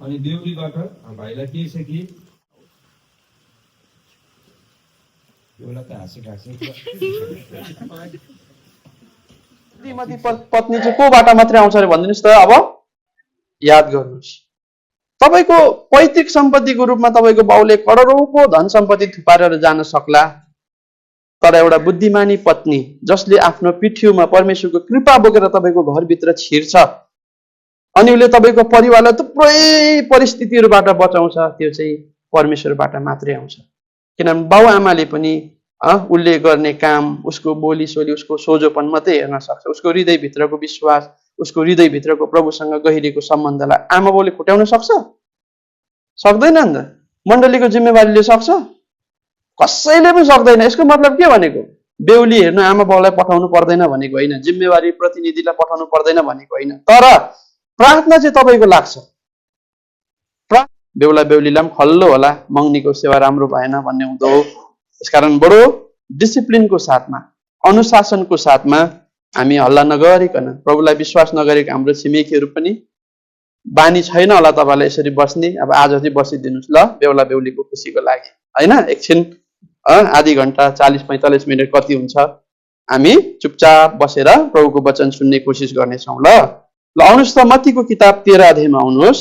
अनि देउरीबाट भाइलाई के छ कि एउटा त हाँसे श्रीमती पत्नी चाहिँ कोबाट मात्रै आउँछ अरे भनिदिनुहोस् त। अब याद गर्नुहोस्, तपाईँको पैतृक सम्पत्तिको रूपमा तपाईँको बाउले करोडौँको धन सम्पत्ति थुपारेर जान सक्ला, तर एउटा बुद्धिमानी पत्नी जसले आफ्नो पिठ्यूमा परमेश्वरको कृपा बोकेर तपाईँको घरभित्र छिर्छ अनि उसले तपाईँको परिवारलाई थुप्रै परिस्थितिहरूबाट बचाउँछ, त्यो चाहिँ परमेश्वरबाट मात्रै आउँछ। किनभने बाउ आमाले पनि उसले गर्ने काम, उसको बोली सोली, उसको सोझोपन मात्रै हेर्न सक्छ। उसको हृदयभित्रको विश्वास, उसको हृदयभित्रको प्रभुसँग गहिरेको सम्बन्धलाई आमा बाउले खुट्याउन सक्छ? सक्दैन नि त। मण्डलीको जिम्मेवारीले सक्छ? कसैले पनि सक्दैन। यसको मतलब के भनेको? बेहुली हेर्न आमा बाउलाई पठाउनु पर्दैन भनेको होइन, जिम्मेवारी प्रतिनिधिलाई पठाउनु पर्दैन भनेको होइन, तर प्रार्थना चाहिँ तपाईँको लाग्छ। बेहुला बेहुलीलाई पनि खल्लो होला, मङ्गनीको सेवा राम्रो भएन भन्ने हुँदो हो। यसकारण बडो डिसिप्लिनको साथमा, अनुशासनको साथमा हामी हल्ला नगरिकन, प्रभुलाई विश्वास नगरेको हाम्रो छिमेकीहरू पनि बानी छैन होला तपाईँलाई यसरी बस्ने, अब आज चाहिँ बसिदिनुहोस् ल बेहुला बेहुलीको खुसीको लागि, होइन? एकछिन आधी घन्टा 40-45 मिनट कति हुन्छ, हामी चुपचाप बसेर प्रभुको वचन सुन्ने कोसिस गर्नेछौँ। ल आउनुहोस् त मत्तीको किताब 13 अध्यायमा आउनुहोस्।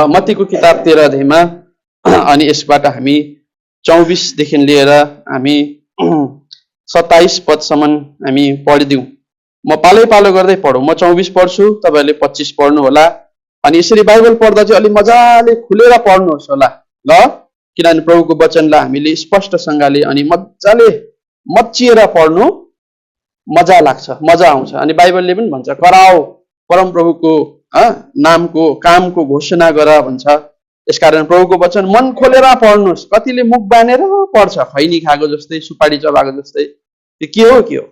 मत्तीको किताब 13 अध्यायमा अनि यसबाट हामी 24 देखि लिएर हामी 27 पदसम्म हामी पढिदिउँ। म पालै पालो गर्दै पढौँ। म 24 पढ्छु, तपाईँहरूले 25 पढ्नु होला। अनि यसरी बाइबल पढ्दा चाहिँ अलि मजाले खुलेर पढ्नुहोस् होला ल, किनभने प्रभुको वचनलाई हामीले स्पष्टसँगले अनि मजाले मच्चिएर पढ्नु मजा लाग्छ, मजा आउँछ। अनि बाइबलले पनि भन्छ कराओ, परमप्रभुको नामको कामको घोषणा गर भन्छ। यसकारण प्रभुको वचन मन खोलेर पढ्नुहोस्। कतिले मुख बानेर पढ्छ, खैनी खाएको जस्तै, सुपारी चबाएको जस्तै। त्यो के हो के हो?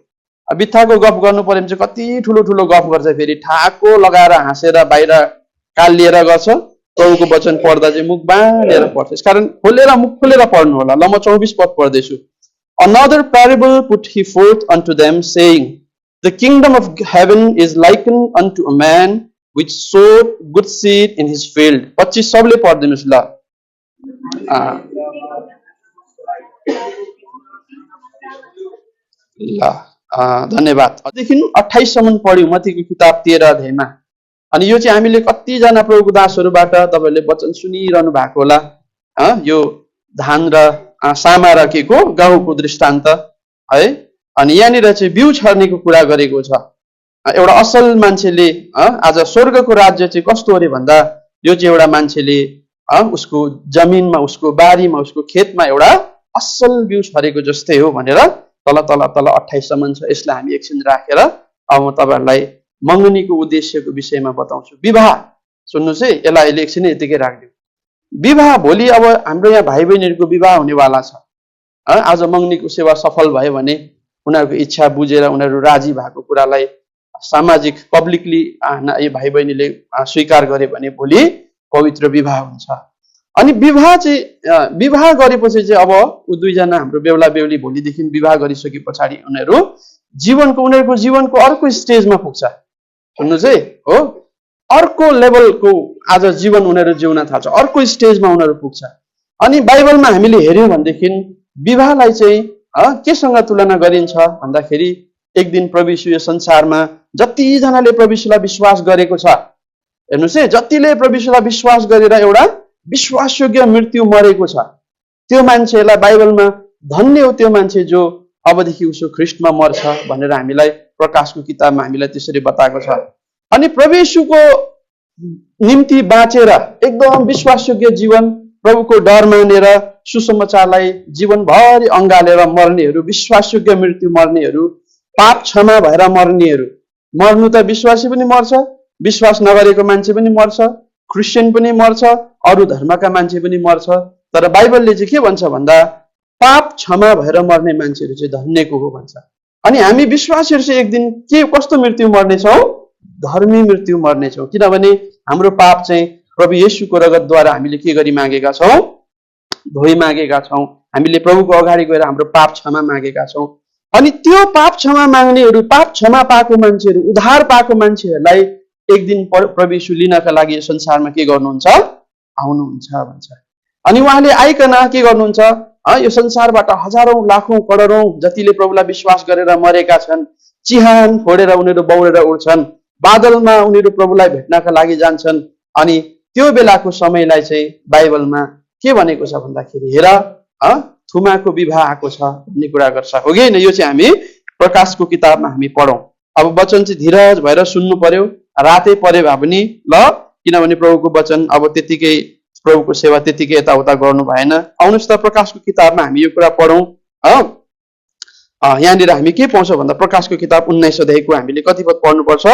बित्थाको गफ गर्नु पर्यो भने चाहिँ कति ठुलो ठुलो गफ गर्छ, फेरि ठाको लगाएर हाँसेर बाहिर काल लिएर गर्छ। प्रभुको वचन पढ्दा चाहिँ मुख बानेर पढ्छ। यसकारण खोलेर मुख खोलेर पढ्नु होला। ल म 24 पद पढ्दैछु। Another parable put he forth unto them, saying, The kingdom of heaven is likened unto a man which sowed good seed in his field. 25 सबले पढ्दिनुहोस् ल। धन्यवाद। अझैदेखि 28 सम्म पढ्यौँ मत्तीको किताब 13 अध्यायमा। अनि यो चाहिँ हामीले कतिजना प्रभुको दासहरूबाट तपाईँहरूले वचन सुनिरहनु भएको होला। यो धान र सामा र के को गहुँको दृष्टान्त है। अनि यहाँनिर चाहिँ बिउ छर्नेको कुरा गरेको छ। एउटा असल मान्छेले आज स्वर्गको राज्य चाहिँ कस्तो अरे भन्दा, यो चाहिँ एउटा मान्छेले उसको जमिनमा, उसको बारीमा, उसको खेतमा एउटा असल बिउ छरेको जस्तै हो भनेर तल तल तल 28 सम्म छ। यसलाई हामी एकछिन राखेर अब म तपाईँहरूलाई मङ्गनीको उद्देश्यको विषयमा बताउँछु। विवाह सुन्नुहोस् है, यसलाई अहिले एकछिन यतिकै राखिदिउँ। विवाह भोलि अब हाम्रो यहाँ भाइ बहिनीहरूको विवाह हुनेवाला छ। आज मङ्गनीको सेवा सफल भयो भने उनीहरूको इच्छा बुझेर उनीहरू राजी भएको कुरालाई सामाजिक पब्लिकली भाइ बहिनीले स्वीकार गरे भने भोलि पवित्र विवाह हुन्छ। अनि विवाह चाहिँ विवाह गरेपछि चाहिँ अब ऊ दुईजना हाम्रो बेहुला बेहुली भोलिदेखि विवाह गरिसके पछाडि उनीहरूको जीवनको अर्को स्टेजमा पुग्छ। सुन्नुहोस् है, हो अर्को लेभलको आज जीवन उनीहरू जिउन थाल्छ, अर्को स्टेजमा उनीहरू पुग्छ। अनि बाइबलमा हामीले हेऱ्यौँ भनेदेखि विवाहलाई चाहिँ केसँग तुलना गरिन्छ भन्दाखेरि एक दिन प्रभु यीशु यो संसारमा जतिजनाले प्रभु यीशुलाई विश्वास गरेको छ, हेर्नुहोस् है, जतिले प्रभु यीशुलाई विश्वास गरेर एउटा विश्वासयोग्य मृत्यु मरेको छ, त्यो मान्छेलाई बाइबलमा धन्य हो त्यो मान्छे जो अबदेखि उसो ख्रिस्टमा मर्छ भनेर हामीलाई प्रकाशको किताबमा हामीलाई त्यसरी बताएको छ। अनि प्रभु यीशुको निम्ति बाँचेर एकदम विश्वासयोग्य जीवन, प्रभुको डर मानेर सुसमाचारलाई जीवनभरि अँगालेर मर्नेहरू, विश्वासयोग्य मृत्यु मर्नेहरू, पाप क्षमा भएर मर्नेहरू, मर्नु त विश्वासी पनि मर्छ, विश्वास नगरेको मान्छे पनि मर्छ, क्रिस्चियन पनि मर्छ, अरू धर्मका मान्छे पनि मर्छ। तर बाइबलले चाहिँ के भन्छ भन्दा पाप क्षमा भएर मर्ने मान्छेहरू चाहिँ धन्यको हो भन्छ। अनि हामी विश्वासीहरू चाहिँ एक दिन के कस्तो मृत्यु मर्नेछौँ? धर्मी मृत्यु मर्नेछौँ। किनभने हाम्रो पाप चाहिँ प्रभु येशूको रगतद्वारा हामीले के गरी मागेका छौँ? धोइ मागेका छौँ। हामीले प्रभुको अगाडि गएर हाम्रो पाप क्षमा मागेका छौँ। अनि त्यो पाप क्षमा माग्नेहरू, पाप क्षमा पाएको मान्छेहरू, उद्धार पाएको मान्छेहरूलाई एक दिन प्रभु यीशु लिनका लागि यो संसारमा के गर्नुहुन्छ? आउनुहुन्छ भन्छ। अनि उहाँले आइकन के गर्नुहुन्छ? यो संसारबाट हजारौं लाखौं करोडौं जतिले प्रभुलाई विश्वास गरेर मरेका छन्, चिहान फोडेर उनीहरू बौडेर उड्छन्, बादलमा उनीहरू प्रभुलाई भेट्नका लागि जान्छन्। अनि त्यो बेलाको समयलाई चाहिँ बाइबलमा के भनेको छ भन्दाखेरि, हेर थुमाको विवाह आएको छ भन्ने कुरा गर्छ, हो कि होइन? यो चाहिँ हामी प्रकाशको किताबमा हामी पढौँ। अब वचन चाहिँ धीरज भएर सुन्नु पर्यो, रातै परे भए पनि ल, किनभने प्रभुको वचन अब त्यतिकै प्रभुको सेवा त्यतिकै यताउता गर्नु भएन। आउनुहोस् त प्रकाशको किताबमा हामी यो कुरा पढौँ। यहाँनिर हामी के पाउँछौँ भन्दा प्रकाशको किताब 19 अध्यायको हामीले कति पद पढ्नुपर्छ?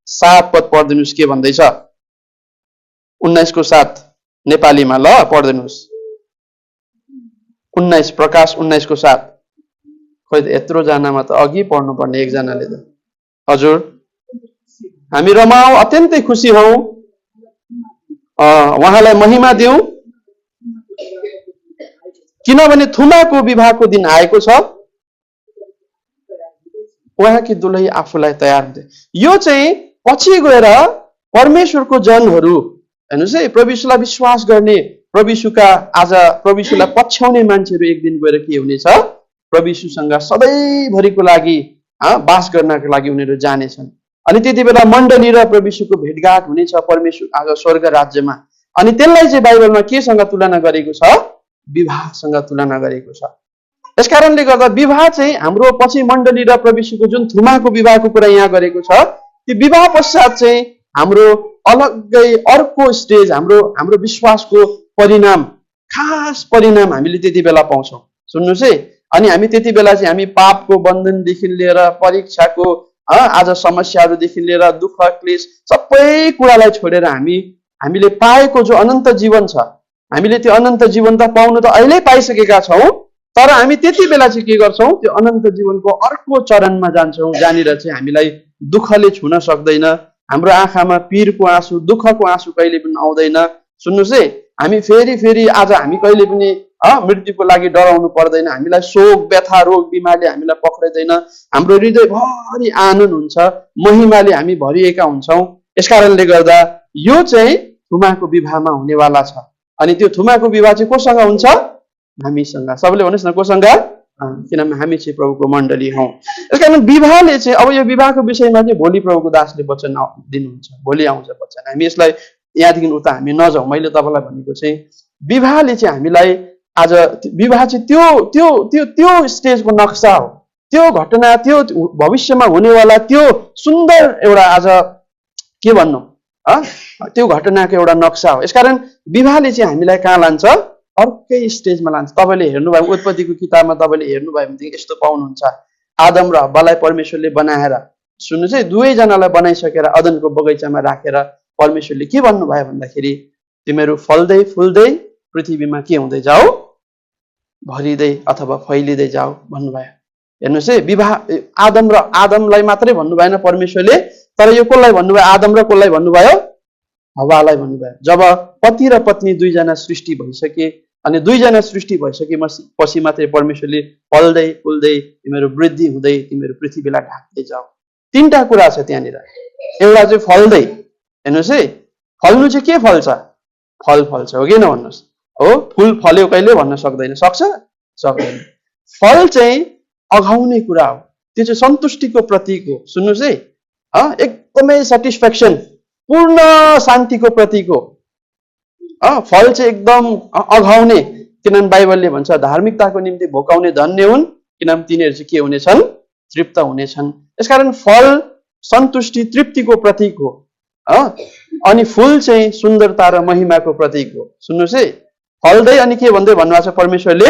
7 पद पढिदिनुहोस्। के भन्दैछ? 19 को 7 नेपालीमा ल पढिदिनुहोस्। 19 प्रकाश 19 को 7। खोइ यत्रो जनामा त अघि पढ्नुपर्ने एकजनाले त। हजुर, हामी रमाऊ, अत्यन्तै खुसी हौ, उहाँलाई महिमा दिउँ, किनभने थुमाको विवाहको दिन आएको छ, उहाँकी दुलही आफूलाई तयार हुँदै। यो चाहिँ पछि गएर परमेश्वरको जनहरू, हेर्नुहोस् है, प्रभु यीशुलाई विश्वास गर्ने, प्रभु यीशुका आज प्रभु यीशुलाई पछ्याउने मान्छेहरू एक दिन गएर के हुनेछ? प्रभु यीशुसँग सधैँभरिको लागि वास गर्नको लागि उनीहरू जानेछन्। अनि त्यति बेला मण्डली र प्रभु यीशुको भेटघाट हुनेछ परमेश्वर आज स्वर्ग राज्यमा। अनि त्यसलाई चाहिँ बाइबलमा केसँग तुलना गरेको छ? विवाहसँग तुलना गरेको छ। यसकारणले गर्दा विवाह चाहिँ हाम्रो पछि मण्डली र प्रभु यीशुको जुन थुमाको विवाहको कुरा यहाँ गरेको छ, त्यो विवाह पश्चात चाहिँ हाम्रो अलग्गै अर्को स्टेज, हाम्रो विश्वासको परिणाम, खास परिणाम हामीले त्यति बेला पाउँछौँ। सुन्नुहोस् है, अनि हामी त्यति बेला चाहिँ हामी पापको बन्धनदेखि लिएर परीक्षाको आज समस्याहरूदेखि लिएर दुःख क्लेश सबै कुरालाई छोडेर हामीले पाएको जो अनन्त जीवन छ, हामीले त्यो अनन्त जीवन त पाउनु त अहिले पाइसकेका छौँ, तर हामी त्यति बेला चाहिँ के गर्छौँ? त्यो अनन्त जीवनको अर्को चरणमा जान्छौँ, जहाँनिर चाहिँ हामीलाई दुःखले छुन सक्दैन, हाम्रो आँखामा पीरको आँसु, दुःखको आँसु कहिले पनि आउँदैन। सुन्नुहोस् है, हामी फेरि आज हामी कहिले पनि मृत्युको लागि डराउनु पर्दैन, हामीलाई शोक व्यथा रोग बिमारले हामीलाई पक्रिँदैन, हाम्रो हृदयभरि आनन्द हुन्छ, महिमाले हामी भरिएका हुन्छौँ। यसकारणले गर्दा यो चाहिँ थुमाको विवाहमा हुनेवाला छ। अनि त्यो थुमाको विवाह चाहिँ कोसँग हुन्छ? हामीसँग। सबैले भन्नुहोस् न, कोसँग? किनभने हामी चाहिँ प्रभुको मण्डली हौँ। यसकारण विवाहले चाहिँ, अब यो विवाहको विषयमा चाहिँ भोलि प्रभुको दासले वचन दिनुहुन्छ, भोलि आउँछ वचन। हामी यसलाई यहाँदेखि उता हामी नजाउँ। मैले तपाईँलाई भनेको चाहिँ विवाहले चाहिँ हामीलाई आज, विवाह चाहिँ त्यो स्टेजको नक्सा हो, त्यो घटना, त्यो भविष्यमा हुनेवाला त्यो सुन्दर एउटा आज के भन्नु, त्यो घटनाको एउटा नक्सा हो। यसकारण विवाहले चाहिँ हामीलाई कहाँ लान्छ? अर्कै स्टेजमा लान्छ। तपाईँले हेर्नुभयो, उत्पत्तिको किताबमा तपाईँले हेर्नुभयो भनेदेखि यस्तो पाउनुहुन्छ, आदम र हव्वालाई परमेश्वरले बनाएर, सुन्नुहोस् है, दुवैजनालाई बनाइसकेर अदनको बगैँचामा राखेर परमेश्वरले के भन्नुभयो भन्दाखेरि, तिमीहरू फल्दै फुल्दै पृथ्वीमा के हुँदै जाऊ, भरिँदै अथवा फैलिँदै जाऊ भन्नुभयो। हेर्नुहोस् है, विवाह आदमलाई मात्रै भन्नु भएन परमेश्वरले, तर यो कसलाई भन्नुभयो? आदम र कसलाई भन्नुभयो? हव्वालाई भन्नुभयो। जब पति र पत्नी दुईजना सृष्टि भइसके, अनि दुईजना सृष्टि भइसकेपछि मात्रै परमेश्वरले फल्दै फुल्दै तिमीहरू वृद्धि हुँदै तिमीहरू पृथ्वीलाई ढाक्दै जाऊ। तीनटा कुरा छ त्यहाँनिर। एउटा चाहिँ फल्दै, हेर्नुहोस् है, फल्नु चाहिँ के फल्छ? फल फल्छ, हो कि न भन्नुहोस्? हो, फुल फल्यो कहिले भन्न सक्दैन, सक्छ? सक्दैन। फल चाहिँ अघाउने कुरा हो, त्यो चाहिँ सन्तुष्टिको प्रतीक हो। सुन्नुहोस् है, एकदमै सेटिस्फ्याक्सन, पूर्ण शान्तिको प्रतीक हो। फल चाहिँ एकदम अघाउने, किनभने बाइबलले भन्छ धार्मिकताको निम्ति भोकाउने धन्य हुन्, किनभने तिनीहरू चाहिँ के हुनेछन्? तृप्त हुनेछन्। यसकारण फल सन्तुष्टि, तृप्तिको प्रतीक हो। अनि फुल चाहिँ सुन्दरता र महिमाको प्रतीक हो। सुन्नुहोस् है, फल्दै अनि के भन्दै भन्नुभएको छ परमेश्वरले?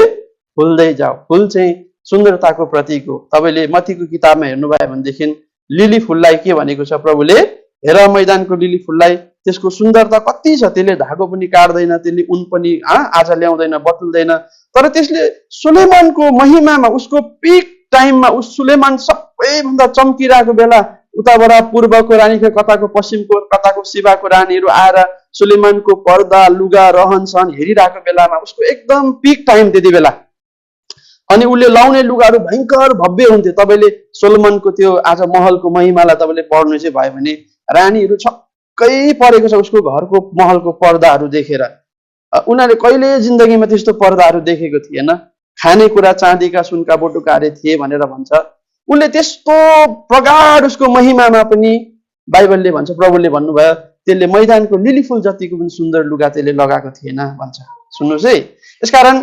फुल्दै जाऊ। फुल चाहिँ सुन्दरताको प्रतीक हो। तपाईँले मत्तीको किताबमा हेर्नुभयो भनेदेखि लिली फुललाई के भनेको छ प्रभुले? हेर मैदानको लिली फुललाई, त्यसको सुन्दरता कति छ, त्यसले धागो पनि काट्दैन, त्यसले उन पनि आज ल्याउँदैन, बटुल्दैन, तर त्यसले सुलेमानको महिमामा, उसको पिक टाइममा, उस सुलेमान सबैभन्दा चम्किरहेको बेला, उताबाट पूर्वको रानी, कताको पश्चिमको, कताको शिवाको रानीहरू आएर सुलेमानको पर्दा, लुगा, रहन सहन हेरिरहेको बेलामा उसको एकदम पिक टाइम त्यति बेला, अनि उसले लाउने लुगाहरू भयङ्कर भव्य हुन्थ्यो। तपाईँले सोलोमनको त्यो आज महलको महिमालाई तपाईँले पढ्नु चाहिँ भयो भने रानीहरू छक्कै परेको छ उसको घरको महलको पर्दाहरू देखेर। उनीहरूले कहिले जिन्दगीमा त्यस्तो पर्दाहरू देखेको थिएन। खानेकुरा चाँदीका सुनका बटुकाहरू थिए भनेर भन्छ। उसले त्यस्तो प्रगाढ उसको महिमामा पनि बाइबलले भन्छ, प्रभुले भन्नुभयो त्यसले मैदानको लिली फुल जतिको पनि सुन्दर लुगा त्यसले लगाएको थिएन भन्छ। सुन्नुहोस् है, त्यसकारण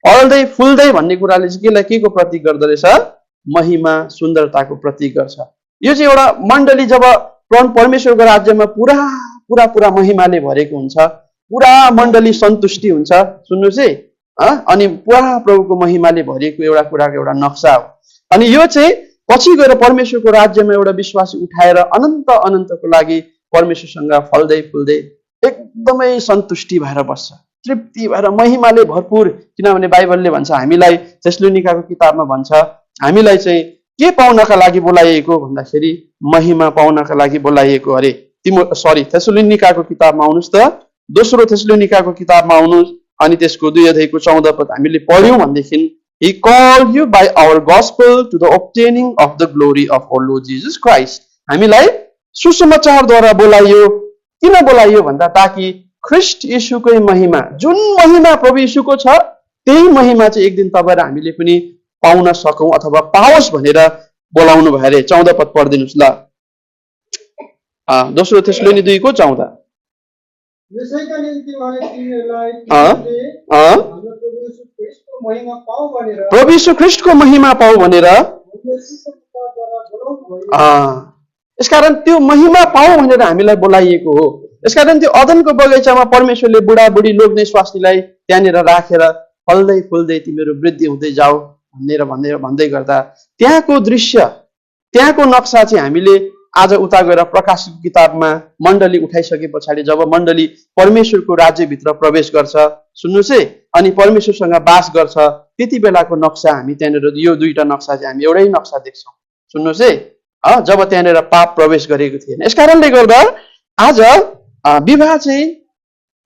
फल्दै फुल्दै भन्ने कुराले चाहिँ केलाई के को प्रतीक गर्दो रहेछ? महिमा सुन्दरताको प्रतीक गर्छ। यो चाहिँ एउटा मण्डली जब परमेश्वरको राज्यमा पुरा पुरा पुरा महिमाले भरेको हुन्छ, पुरा मण्डली सन्तुष्टि हुन्छ। सुन्नुहोस् है, अनि पुरा प्रभुको महिमाले भरिएको एउटा कुराको एउटा नक्सा हो। अनि यो चाहिँ पछि गएर परमेश्वरको राज्यमा एउटा विश्वासी उठाएर अनन्त अनन्तको लागि परमेश्वरसँग फल्दै फुल्दै एकदमै सन्तुष्टि भएर बस्छ, तृप्ति भएर महिमाले भरपुर। किनभने बाइबलले भन्छ हामीलाई, थेसलोनिकाको किताबमा भन्छ हामीलाई चाहिँ के पाउनका लागि बोलाइएको भन्दाखेरि महिमा पाउनका लागि बोलाइएको अरे। थेसलोनिकाको किताबमा आउनुहोस् त, दोस्रो थेसलोनिकाको किताबमा आउनुहोस् अनि त्यसको 2 अध्यायको 14 पद हामीले पढ्यौँ भनेदेखि He called you by our gospel to the obtaining of the glory of our Lord Jesus Christ. हामीलाई सुसमाचारद्वारा बोलाइयो। किन बोलाइयो भन्दा ताकि ख्रिस्ट यीशुकै महिमा, जुन महिमा प्रभु यीशुको छ त्यही महिमा चाहिँ एक दिन तपाईँ र हामीले पनि पाउन सकौँ अथवा पाओस् भनेर बोलाउनु भयो अरे। 14 पद पढिदिनुहोस् ल। दोस्रो थेसलोनी 2 को 14। यसैका निम्ति उहाँले तिमीहरूलाई हाम्रो प्रभु यीशु ख्रीष्टको महिमा पाऊ भनेर प्रभु यीशु ख्रीष्टको महिमा पाऊ भनेर यसकारण त्यो महिमा पाऊ भनेर हामीलाई बोलाइएको हो। यसकारण त्यो अदनको बगैँचामा परमेश्वरले बुढाबुढी लोग्ने स्वास्नीलाई त्यहाँनिर राखेर फल्दै फुल्दै तिमीहरू वृद्धि हुँदै जाऊ भनेर भन्दै गर्दा त्यहाँको दृश्य, त्यहाँको नक्सा चाहिँ हामीले आज उता गएर प्रकाशित किताबमा मण्डली उठाइसके पछाडि जब मण्डली परमेश्वरको राज्यभित्र प्रवेश गर्छ, सुन्नुहोस् है, अनि परमेश्वरसँग बास गर्छ, त्यति बेलाको नक्सा हामी त्यहाँनिर यो 2टा नक्सा चाहिँ हामी एउटै नक्सा देख्छौँ। सुन्नुहोस् है, जब त्यहाँनिर पाप प्रवेश गरेको थिएन। यसकारणले गर्दा आज विवाह चाहिँ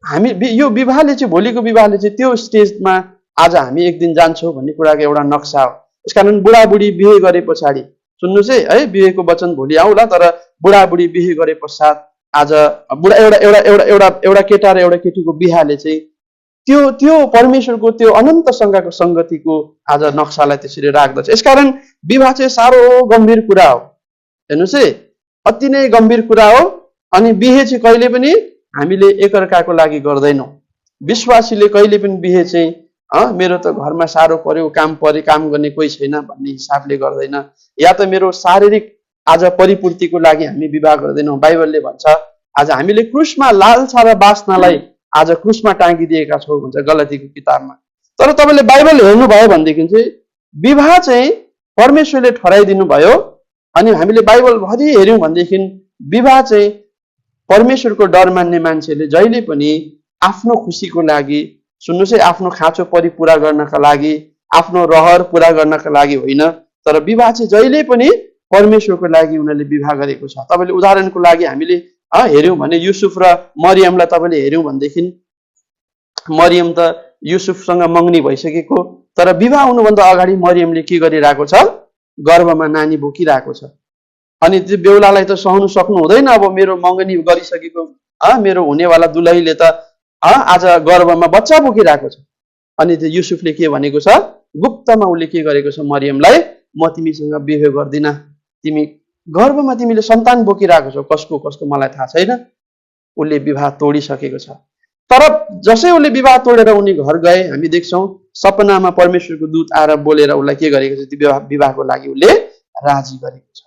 हामी यो विवाहले चाहिँ भोलिको विवाहले चाहिँ त्यो स्टेजमा आज हामी एक दिन जान्छौँ भन्ने कुराको एउटा नक्सा हो। यसकारण बुढाबुढी बिहे गरे पछाडि, सुन्नुहोस् है, बिहेको वचन भोलि आउला, तर बुढाबुढी बिहे गरे पश्चात आज एउटा केटा र एउटा केटीको बिहाले चाहिँ त्यो परमेश्वरको त्यो अनन्तसँगको सङ्गतिको आज नक्सालाई त्यसरी राख्दछ। यसकारण विवाह चाहिँ साह्रो गम्भीर कुरा हो। हेर्नुहोस् है, अति नै गम्भीर कुरा हो। अनि बिहे चाहिँ कहिले पनि हामीले एकअर्काको लागि गर्दैनौँ। विश्वासीले कहिले पनि बिहे चाहिँ मेरो त घरमा साह्रो पर्यो, काम गर्ने कोही छैन भन्ने हिसाबले गर्दैन, या त मेरो शारीरिक आज परिपूर्तिको लागि हामी विवाह गर्दैनौँ। बाइबलले भन्छ आज हामीले क्रुसमा लालसा र बासनालाई आज क्रुसमा टाँगिदिएका छौँ भन्छ गलातीको किताबमा। तर तपाईँले बाइबल हेर्नुभयो भनेदेखि चाहिँ विवाह चाहिँ परमेश्वरले ठहराइदिनु भयो। अनि हामीले बाइबलभरि हेऱ्यौँ भनेदेखि विवाह चाहिँ परमेश्वरको डर मान्ने मान्छेले जहिले पनि आफ्नो खुसीको लागि, सुन्नुहोस् है, आफ्नो खाँचो पुरा गर्नका लागि, आफ्नो रहर पुरा गर्नका लागि होइन, तर विवाह चाहिँ जहिले पनि परमेश्वरको लागि उनीहरूले विवाह गरेको छ। तपाईँले उदाहरणको लागि हामीले हेऱ्यौँ भने युसुफ र मरियमलाई तपाईँले हेऱ्यौँ भनेदेखि मरियम त युसुफसँग मङ्गनी भइसकेको, तर विवाह हुनुभन्दा अगाडि मरियमले के गरिरहेको छ? गर्भमा नानी बोकिरहेको छ। अनि त्यो बेहुलालाई त सहनु सक्नु हुँदैन, अब मेरो मङ्गनी गरिसकेको मेरो हुनेवाला दुलहीले त आज गर्भमा बच्चा बोकिरहेको छ। अनि त्यो युसुफले के भनेको छ? गुप्तमा उसले के गरेको छ? मरियमलाई म तिमीसँग बिहे गर्दिन, तिमी गर्भमा तिमीले सन्तान बोकिरहेको छौ, कसको मलाई थाहा छैन। उसले विवाह तोडिसकेको छ। तर जसै उसले विवाह तोडेर उनी घर गए, हामी देख्छौँ सपनामा परमेश्वरको दूत आएर बोलेर उसलाई के गरेको छ? त्यो विवाहको लागि उसले राजी गरेको छ।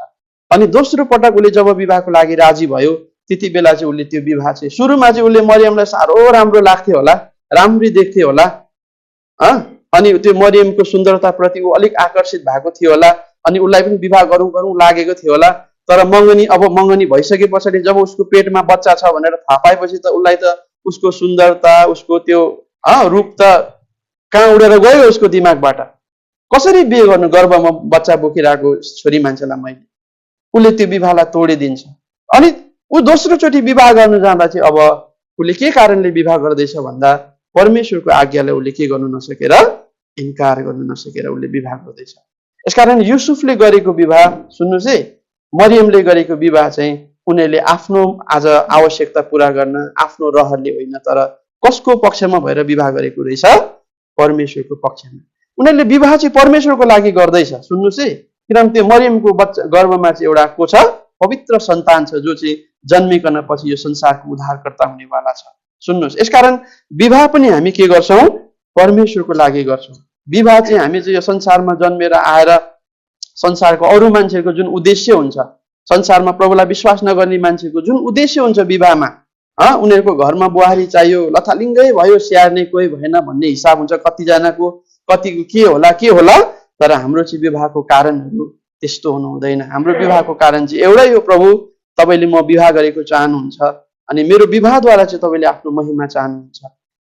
अनि दोस्रो पटक उसले जब विवाहको लागि राजी भयो त्यति बेला चाहिँ उसले त्यो विवाह चाहिँ सुरुमा चाहिँ उसले मरियमलाई साह्रो राम्रो लाग्थ्यो होला, राम्री देख्थे होला, अनि त्यो मरियमको सुन्दरताप्रति ऊ अलिक आकर्षित भएको थियो होला, अनि उसलाई पनि विवाह गरौँ लागेको थियो होला। तर मङ्गनी भइसके पछाडि जब उसको पेटमा बच्चा छ भनेर थाहा पाएपछि त उसलाई त उसको सुन्दरता, उसको त्यो रूप त कहाँ उडेर गयो उसको दिमागबाट। कसरी बिहे गर्नु गर्भमा बच्चा बोकिरहेको छोरी मान्छेलाई मैले? उसले त्यो विवाहलाई तोडिदिन्छ। अनि ऊ दोस्रोचोटि विवाह गर्नु जाँदा चाहिँ अब उसले के कारणले विवाह गर्दैछ भन्दा परमेश्वरको आज्ञालाई उसले के गर्नु नसकेर इन्कार गर्न नसकेर उसले विवाह गर्दैछ। यसकारण युसुफले गरेको विवाह सुन्नुहोस् है, मरियमले गरेको विवाह चाहिँ उनीहरूले आफ्नो आज आवश्यकता पूरा गर्न आफ्नो रहरले होइन, तर कसको पक्षमा भएर विवाह गरेको रहेछ? परमेश्वरको पक्षमा। उनीहरूले विवाह चाहिँ परमेश्वरको लागि गर्दैछ। सुन्नुहोस् है, किनभने त्यो मरियमको गर्भमा चाहिँ एउटा को छ? पवित्र सन्तान छ, जो चाहिँ जन्मिकन पछि यो संसारको उद्धारकर्ता हुनेवाला छ। सुन्नुहोस्, यसकारण विवाह पनि हामी के गर्छौँ? परमेश्वरको लागि गर्छौँ। विवाह चाहिँ हामी चाहिँ यो संसारमा जन्मेर आएर संसारको अरू मान्छेहरूको जुन उद्देश्य हुन्छ, संसारमा प्रभुलाई विश्वास नगर्ने मान्छेको जुन उद्देश्य हुन्छ विवाहमा, उनीहरूको घरमा बुहारी चाहियो, लथालिङ्गै भयो, स्याहार्ने कोही भएन भन्ने हिसाब हुन्छ कतिजनाको, कतिको के होला। तर हाम्रो चाहिँ विवाहको कारणहरू त्यस्तो हुनु हुँदैन। हाम्रो विवाहको कारण चाहिँ एउटै हो, प्रभु तपाईँले म विवाह गरेको चाहनुहुन्छ अनि मेरो विवाहद्वारा चाहिँ तपाईँले आफ्नो महिमा चाहनुहुन्छ।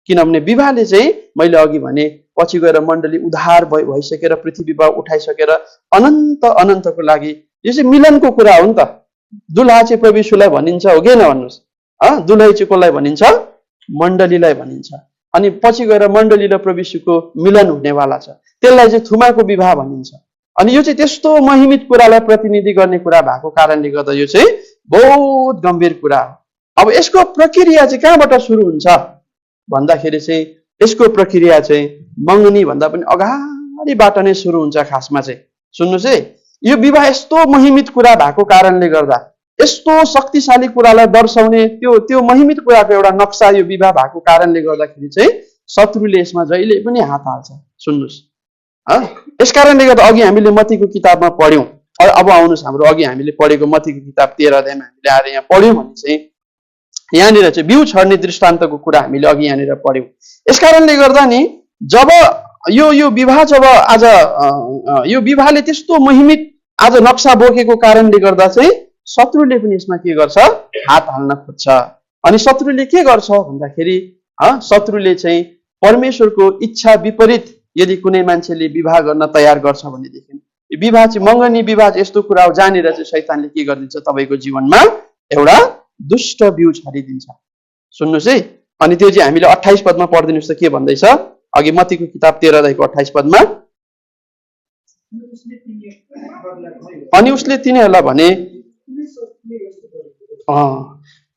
किनभने विवाहले चाहिँ मैले अघि भने पछि गएर मण्डली उद्धार भइसकेर पृथ्वीमा उठाइसकेर अनन्तको लागि यो चाहिँ मिलनको कुरा हो नि त। दुल्हा चाहिँ प्रभु यीशुलाई भनिन्छ, हो कि भन्नुहोस्? दुल्है चाहिँ कसलाई भनिन्छ? मण्डलीलाई भनिन्छ। अनि पछि गएर मण्डली र प्रभु यीशुको मिलन हुनेवाला छ, त्यसलाई चाहिँ थुमाको विवाह भनिन्छ। अनि यो चाहिँ त्यस्तो महिमित कुरालाई प्रतिनिधि गर्ने कुरा भएको कारणले गर्दा यो चाहिँ बहुत गम्भीर कुरा हो। अब यसको प्रक्रिया चाहिँ कहाँबाट सुरु हुन्छ भन्दाखेरि चाहिँ यसको प्रक्रिया चाहिँ मङ्गनी भन्दा पनि अगाडिबाट नै सुरु हुन्छ खासमा चाहिँ। सुन्नुहोस् है, यो विवाह यस्तो महिमित कुरा भएको कारणले गर्दा, यस्तो शक्तिशाली कुरालाई दर्शाउने त्यो महिमित कुराको एउटा नक्सा यो विवाह भएको कारणले गर्दाखेरि चाहिँ शत्रुले यसमा जहिले पनि हात हाल्छ। सुन्नुहोस्, यस कारणले गर्दा अघि हामीले मत्तीको किताबमा पढ्यौँ। अब आउनुहोस्, हाम्रो अघि हामीले पढेको मत्तीको किताब 13 अध्यायमा हामीले आएर यहाँ पढ्यौँ भने चाहिँ यहाँनिर चाहिँ बिउ छर्ने दृष्टान्तको कुरा हामीले अघि यहाँनिर पढ्यौँ। यस कारणले गर्दा नि जब यो विवाह जब आज यो विवाहले त्यस्तो महिमित आज नक्सा बोकेको कारणले गर्दा चाहिँ शत्रुले पनि यसमा के गर्छ? हात हाल्न खोज्छ। अनि शत्रुले के गर्छ भन्दाखेरि शत्रुले चाहिँ परमेश्वरको इच्छा विपरीत यदि कुनै मान्छेले विवाह गर्न तयार गर्छ भनेदेखि यो विवाह चाहिँ मङ्गनी विवाह यस्तो कुरा हो जहाँनिर चाहिँ शैतानले के गरिदिन्छ? तपाईँको जीवनमा एउटा दुष्ट बिउ छरिदिन्छ। सुन्नुहोस् है, अनि त्यो चाहिँ हामीले 28 पदमा पढिदिनुहोस् त के भन्दैछ? अघि मत्तीको किताब 13 अध्यायको 28 पदमा, अनि उसले तिनीहरूलाई भने,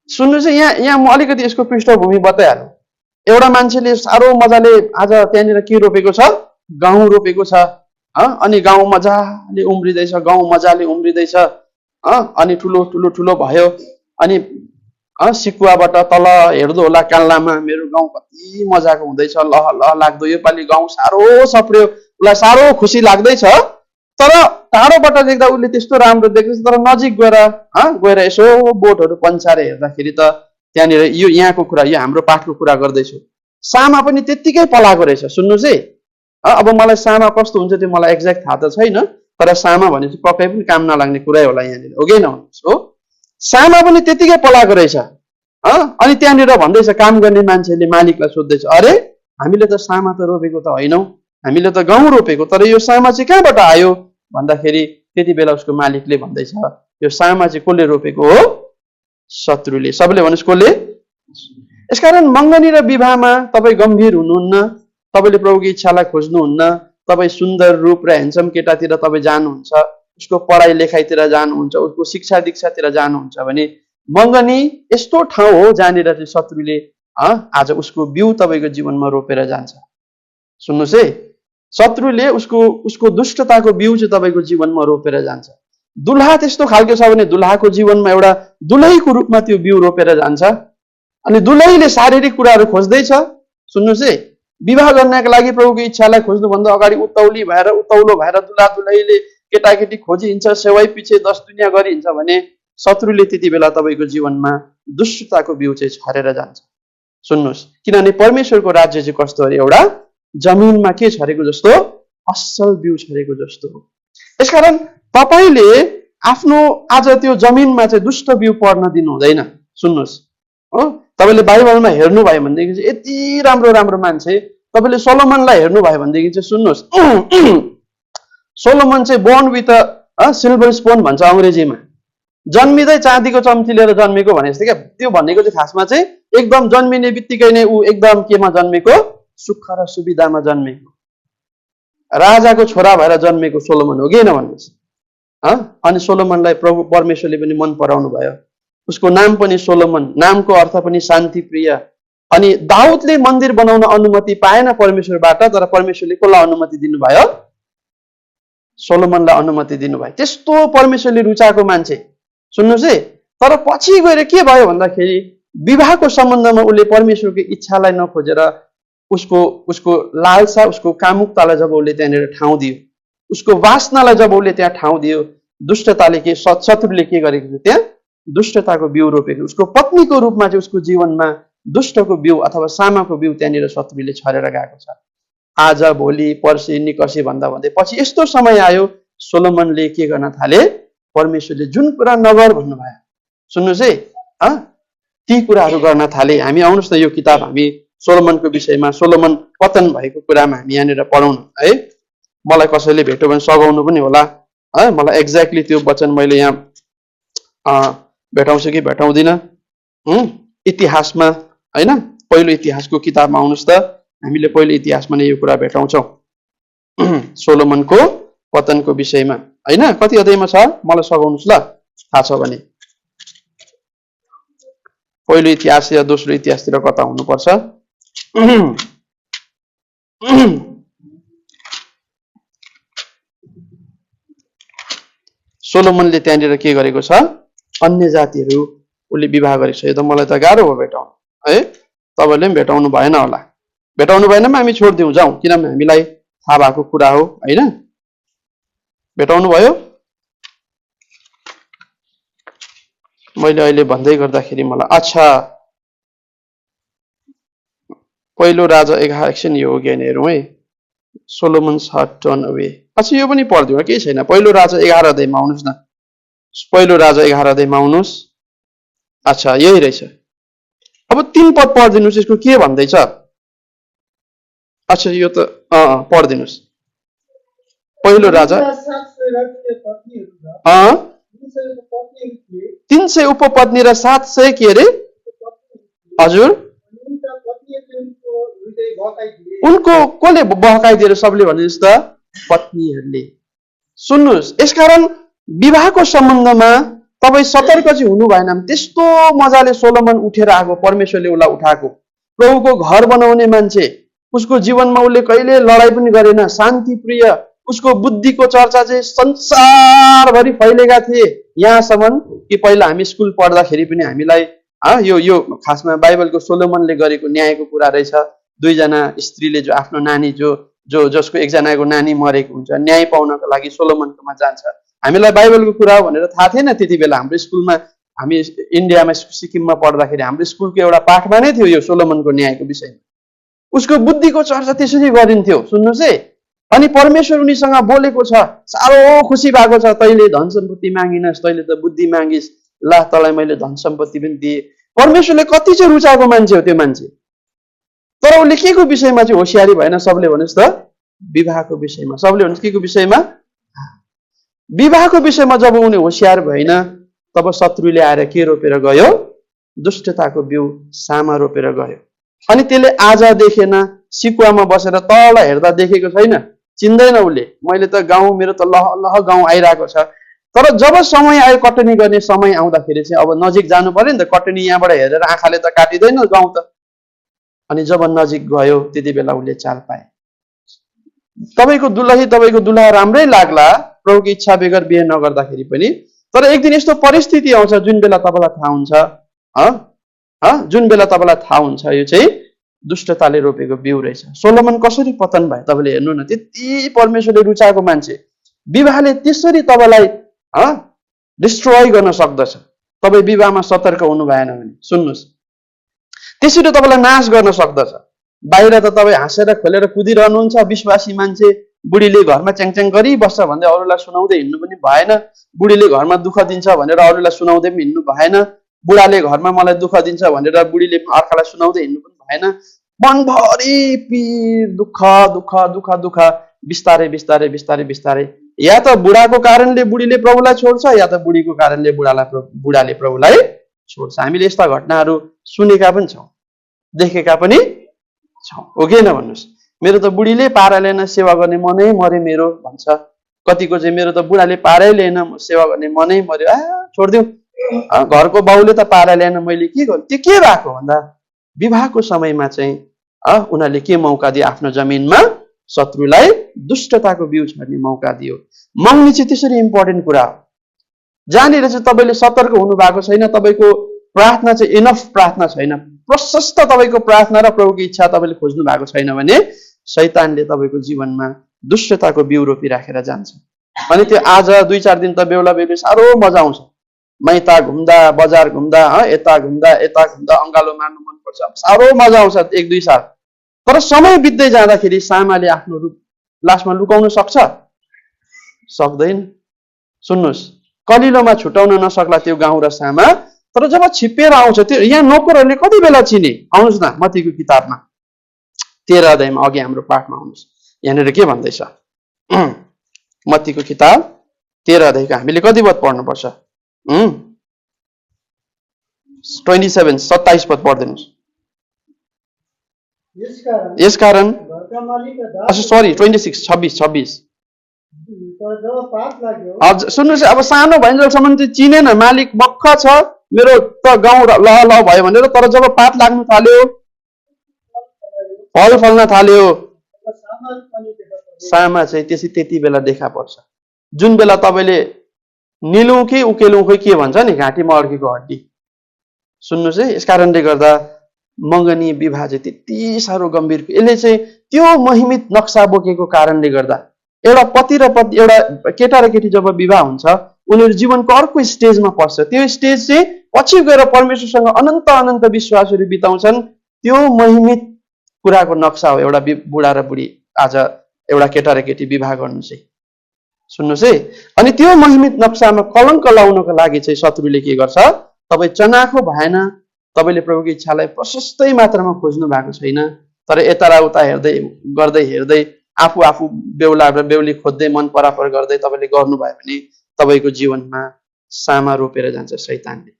सुन्नुहोस् है, यहाँ म अलिकति यसको पृष्ठभूमि बताइहाल्छु। एउटा मान्छेले साह्रो मजाले आज त्यहाँनिर के रोपेको छ? गहुँ रोपेको छ। अनि गाउँ मजाले उम्रिँदैछ, अनि ठुलो भयो। अनि सिकुवाबाट तल हेर्दो होला कान्लामा मेरो गाउँ कति मजाको हुँदैछ, लह लाग्दो, योपालि गाउँ साह्रो सप्रियो, उसलाई साह्रो खुसी लाग्दैछ। तर टाढोबाट देख्दा उसले त्यस्तो राम्रो देख्दैछ, तर नजिक गएर यसो बोटहरू पन्साएर हेर्दाखेरि त त्यहाँनिर यो यहाँको कुरा, यो हाम्रो पाठको कुरा गर्दैछु, सामा पनि त्यत्तिकै पलाएको रहेछ। सुन्नुहोस् है, अब मलाई सामा कस्तो हुन्छ त्यो मलाई एक्ज्याक्ट थाहा त छैन, तर सामा भने चाहिँ पक्कै पनि काम नलाग्ने कुरै होला यहाँनिर, हो कि नहुनुहोस्? हो, सामा पनि त्यत्तिकै पलाएको रहेछ। अनि त्यहाँनिर भन्दैछ, काम गर्ने मान्छेले मालिकलाई सोध्दैछ, अरे हामीले त सामा त रोपेको त होइनौ, हामीले त गहुँ रोपेको, तर यो सामा चाहिँ कहाँबाट आयो भन्दाखेरि त्यति बेला उसको मालिकले भन्दैछ, यो सामा चाहिँ कसले रोपेको हो? शत्रुले। सबैले भन्नुहोस्, कसले? यसकारण मङ्गनी र विवाहमा तपाईँ गम्भीर हुनुहुन्न, तपाईँले प्रभुको इच्छालाई खोज्नुहुन्न, तपाईँ सुन्दर रूप र ह्यान्डसम केटातिर तपाईँ जानुहुन्छ, उसको पढाइ लेखाइतिर जानुहुन्छ, उसको शिक्षा दीक्षातिर जानुहुन्छ भने मङ्गनी यस्तो ठाउँ हो जहाँनिर चाहिँ शत्रुले आज उसको बिउ तपाईँको जीवनमा रोपेर जान्छ। सुन्नुहोस् है, शत्रुले उसको दुष्टताको बिउ चाहिँ तपाईँको जीवनमा रोपेर जान्छ। दुल्हा त्यस्तो खालको छ भने दुल्हाको जीवनमा एउटा दुलहीको रूपमा त्यो बिउ रोपेर जान्छ। अनि दुलहीले शारीरिक कुराहरू खोज्दैछ। सुन्नुहोस् है, विवाह गर्नका लागि प्रभुको इच्छालाई खोज्नुभन्दा अगाडि उत्ताउलो भएर दुल्हा दुलहीले केटाकेटी खोजी हिँड्छ, सेवाई पछि 10 दुनियाँ गरी हिँड्छ भने शत्रुले त्यति बेला तपाईँको जीवनमा दुष्टताको बिउ चाहिँ छरेर जान्छ। सुन्नुहोस्, किनभने परमेश्वरको राज्य चाहिँ कस्तो अरे? एउटा जमिनमा के छरेको जस्तो? असल बिउ छरेको जस्तो हो। यसकारण तपाईँले आफ्नो आज त्यो जमिनमा चाहिँ दुष्ट बिउ पर्न दिनु हुँदैन। सुन्नुहोस्, हो, तपाईँले बाइबलमा हेर्नुभयो भनेदेखि चाहिँ यति राम्रो मान्छे, तपाईँले सोलोमनलाई हेर्नुभयो भनेदेखि चाहिँ सुन्नुहोस्, सोलोमन चाहिँ born with a silver spoon भन्छ अङ्ग्रेजीमा, जन्मिँदै चाँदीको चम्ची लिएर जन्मेको भने जस्तो क्या। त्यो भनेको चाहिँ खासमा चाहिँ एकदम जन्मिने बित्तिकै नै ऊ एकदम केमा जन्मेको? सुख र सुविधामा जन्मेको। राजाको छोरा भएर जन्मेको सोलोमन हो कि होइन भन्नुहोस्। अनि सोलोमनलाई प्रभु परमेश्वरले पनि मन पराउनु भयो। उसको नाम पनि सोलोमन, नामको अर्थ पनि शान्ति प्रिय। अनि दाउदले मन्दिर बनाउन अनुमति पाएन परमेश्वरबाट, तर परमेश्वरले कसलाई अनुमति दिनुभयो? सोलोमनलाई अनुमति दिनुभयो। त्यस्तो परमेश्वरले रुचाएको मान्छे, सुन्नुहोस् है। तर पछि गएर के भयो भन्दाखेरि विवाहको सम्बन्धमा उसले परमेश्वरको इच्छालाई नखोजेर उसको लालसा, उसको कामुकतालाई जब उसले त्यहाँनिर ठाउँ दियो, उसको वासनालाई जब उसले त्यहाँ ठाउँ दियो, दुष्टताले के, शत्रुले के गरेको थियो? त्यहाँ दुष्टताको बिउ रोपेको। उसको पत्नीको रूपमा चाहिँ उसको जीवनमा दुष्टको बिउ अथवा सामाको बिउ त्यहाँनिर शत्रुले छरेर गएको छ। आज भोलि पर्सि निकर्सी भन्दा भन्दै पछि यस्तो समय आयो, सोलोमनले के गर्न थाले? परमेश्वरले जुन कुरा नगर भन्नुभयो, सुन्नुहोस् है, ती कुराहरू गर्न थाले। हामी आउनुहोस् न, यो किताब हामी सोलोमनको विषयमा, सोलोमन पतन भएको कुरामा हामी यहाँनिर पढौँ है। मलाई कसैले भेट्यो भने सघाउनु पनि होला है। मलाई एक्ज्याक्टली त्यो वचन मैले यहाँ भेटाउँछु कि भेटाउँदिनँ इतिहासमा, होइन? पहिलो इतिहासको किताबमा आउनुहोस् त, हामीले पहिलो इतिहासमा नै यो कुरा भेटाउँछौँ सोलोमनको पतनको विषयमा, होइन? कति अध्यायमा छ मलाई सघाउनुहोस् ल, थाहा छ भने। पहिलो इतिहास या दोस्रो इतिहासतिर कता हुनुपर्छ? सोलोमनले त्यहाँनिर के गरेको छ? अन्य जातिहरू उसले विवाह गरेको छ। यो त मलाई त गाह्रो भयो भेटाउनु है। तपाईँहरूले पनि भेटाउनु भएन होला। भेटाउनु भएन हामी छोडिदिउँ जाउँ, किनभने हामीलाई थाहा भएको कुरा हो, होइन? भेटाउनु भयो? मैले अहिले भन्दै गर्दाखेरि मलाई अच्छा पहिलो राजा 11 एकछिन यो हो कि हेरौँ है। Solomon turn away. अच्छा यो पनि पढ्दिउँ, केही छैन। पहिलो राजा 11 अध्यायमा आउनुहोस् न। पहिलो राजा 11 अध्यायमा आउनुहोस्। अच्छा यही रहेछ। अब 3 पद पढिदिनुहोस्, यसको के भन्दैछ? अच्छा यो त पढिदिनुहोस्। पहिलो राजा 300 उपपत्नी र 700 के अरे? हजुर, उनको कसले बहकाइदिएर? सबले भन्नुहोस् त, पत्नीहरूले। सुन्नुहोस्, यसकारण विवाहको सम्बन्धमा तपाईँ सतर्क चाहिँ हुनु भएन। त्यस्तो मजाले सोलोमन उठेर आएको, परमेश्वरले उसलाई उठाएको, प्रभुको घर बनाउने मान्छे। उसको जीवनमा उसले कहिले लडाइँ पनि गरेन, शान्ति प्रिय। उसको बुद्धिको चर्चा चाहिँ संसारभरि फैलेका थिए। यहाँसम्म कि पहिला हामी स्कुल पढ्दाखेरि पनि हामीलाई यो खासमा बाइबलको सोलोमनले गरेको न्यायको कुरा रहेछ। 2 जना स्त्रीले जो आफ्नो नानी जसको एकजनाको नानी मरेको हुन्छ, न्याय पाउनको लागि सोलोमनकोमा जान्छ। हामीलाई बाइबलको कुरा हो भनेर थाहा थिएन त्यति बेला। हाम्रो स्कुलमा, हामी इन्डियामा सिक्किममा पढ्दाखेरि हाम्रो स्कुलको एउटा पाठमा नै थियो यो सोलोमनको न्यायको विषयमा। उसको बुद्धिको चर्चा त्यसरी गरिन्थ्यो। सुन्नुहोस् है। अनि परमेश्वर उनीसँग बोलेको छ, साह्रो खुसी भएको छ। तैँले धन सम्पत्ति मागिनस्, तैँले त बुद्धि मागिस्, ला तँलाई मैले धन सम्पत्ति पनि दिएँ। परमेश्वरले कति चाहिँ रुचाएको मान्छे हो त्यो मान्छे। तर उसले के को विषयमा चाहिँ होसियारी भएन? सबले भन्नुहोस् त, विवाहको विषयमा। सबले भन्नुहोस् के को विषयमा? विवाहको विषयमा जब उनी होसियार भएन, तब शत्रुले आएर के रोपेर गयो? दुष्टताको बिउ सामा रोपेर गयो। अनि त्यसले आज देखेन, सिकुवामा बसेर तल हेर्दा देखेको छैन, चिन्दैन उसले। मैले त गाउँ, मेरो त लह लह गाउँ आइरहेको छ। तर जब समय आयो कटनी गर्ने समय आउँदाखेरि चाहिँ अब नजिक जानु पर्यो नि त। कटनी यहाँबाट हेरेर आँखाले त काटिँदैन गाउँ त। अनि जब नजिक गयो त्यति बेला उसले चाल पाए। तपाईँको दुलहा राम्रै लाग्ला प्रभुको इच्छा बेगर बिहे नगर्दाखेरि पनि, तर एक दिन यस्तो परिस्थिति आउँछ जुन बेला तपाईँलाई थाहा हुन्छ, जुन बेला तपाईँलाई थाहा हुन्छ यो चाहिँ दुष्टताले रोपेको बिउ रहेछ। सोलोमन कसरी पतन भयो तपाईँले हेर्नु न। त्यति परमेश्वरले रुचाएको मान्छे। विवाहले त्यसरी तपाईँलाई डिस्ट्रोय गर्न सक्दछ, तपाईँ विवाहमा सतर्क हुनु भएन भने। सुन्नुहोस्, त्यसरी तपाईँलाई नाश गर्न सक्दछ। बाहिर त तपाईँ हाँसेर खोलेर कुदिरहनुहुन्छ, विश्वासी मान्छे। बुढीले घरमा च्याङच्याङ गरिबस्छ भन्दै अरूलाई सुनाउँदै हिँड्नु पनि भएन। बुढीले घरमा दुःख दिन्छ भनेर अरूलाई सुनाउँदै पनि हिँड्नु भएन। बुढाले घरमा मलाई दुःख दिन्छ भनेर बुढीले अर्कालाई सुनाउँदै हिँड्नु पनि भएन। मनभरि पीर, दुःख दुःख दुःख दुःख, बिस्तारै बिस्तारै बिस्तारै बिस्तारै। या त बुढाको कारणले बुढीले प्रभुलाई छोड्छ, या त बुढीको कारणले बुढाले प्रभुलाई छोड्छ। हामीले यस्ता घटनाहरू सुनेका पनि छौँ, देखेका पनि छौँ, हो कि होइन भन्नुहोस्। मेरो त बुढीले पारा लिएन सेवा गर्ने मनै मर्यो मेरो भन्छ। कतिको चाहिँ मेरो त बुढाले पारै लिएन सेवा गर्ने मनै मर्यो, छोडिदिउँ, घरको बाउले त पारा ल्याएन मैले के गर्नु। त्यो के भएको भन्दा विवाहको समयमा चाहिँ उनीहरूले के मौका दियो, आफ्नो जमिनमा शत्रुलाई दुष्टताको बिउ छर्ने मौका दियो। मग्नी चाहिँ त्यसरी इम्पोर्टेन्ट कुरा हो, जहाँनिर चाहिँ तपाईँले सतर्क हुनु भएको छैन, तपाईँको प्रार्थना चाहिँ इनफ प्रार्थना छैन, प्रशस्त तपाईँको प्रार्थना र प्रभुको इच्छा तपाईँले खोज्नु भएको छैन भने शैतानले तपाईँको जीवनमा दुष्टताको बिउ रोपिराखेर जान्छ। अनि त्यो आज 2-4 दिन त बेहुला बेहुली साह्रो मजा आउँछ, माइता घुम्दा, बजार घुम्दा, यता घुम्दा अङ्गालो मार्नु मनपर्छ, साह्रो मजा आउँछ 1-2 साल। तर समय बित्दै जाँदाखेरि सामाले आफ्नो रूप लास्टमा लुकाउन सक्छ, सक्दैन। सुन्नुहोस्, कलिलोमा छुटाउन नसक्ला त्यो गाउँ र सामा, तर जब छिप्पिएर आउँछ त्यो यहाँ नोकरहरूले कति बेला चिने। आउनुहोस् न मत्तीको किताबमा 13 अध्यायमा, अघि हाम्रो पाठमा आउनुहोस्, यहाँनिर के भन्दैछ। मत्तीको किताब 13 अध्यायको हामीले कति पद पढ्नुपर्छ? 27 पद पढिदिनुहोस्। यसकारण घरका मालिक र दास सरी 26 तर जब पाप लाग्यो हजुर सुन्नुहोस्, अब सानो भइन्जेलसम्म चाहिँ चिनेन, मालिक मक्ख छ, मेरो त गाउँ ल ल भयो भनेर, तर जब पाप लाग्नु थाल्यो, फल फल्न थाल्यो, सामा पनि देखा पर्यो। सामा चाहिँ त्यति बेला देखा पर्छ। जुन बेला तपाईँले निलौँ कि उकेलौँ खोइ के भन्छ नि, घाँटीमा अड्केको हड्डी। सुन्नुहोस् है, यस कारणले गर्दा मगनी विवाह चाहिँ त्यति साह्रो गम्भीर, यसले चाहिँ त्यो महिमित नक्सा बोकेको कारणले गर्दा एउटा पति र पत्नी, एउटा केटा र केटी जब विवाह हुन्छ उनीहरू जीवनको अर्को स्टेजमा पर्छ। त्यो स्टेज चाहिँ पछि गएर परमेश्वरसँग अनन्त अनन्त विश्वासहरू बिताउँछन्। त्यो महिमित कुराको नक्सा हो एउटा बुढा र बुढी आज एउटा केटा र केटी विवाह गर्नु चाहिँ। सुन्नुहोस् है, अनि त्यो महिमित नक्सामा कलङ्क लाउनको लागि चाहिँ शत्रुले के गर्छ, तपाईँ चनाखो भएन, तपाईँले प्रभुको इच्छालाई प्रशस्तै मात्रामा खोज्नु भएको छैन, तर यता र उता गर्दै आफू बेहुला र बेहुली खोज्दै मन परापर गर्दै तपाईँले गर्नुभयो भने तपाईँको जीवनमा सामा रोपेर जान्छ शैतानले।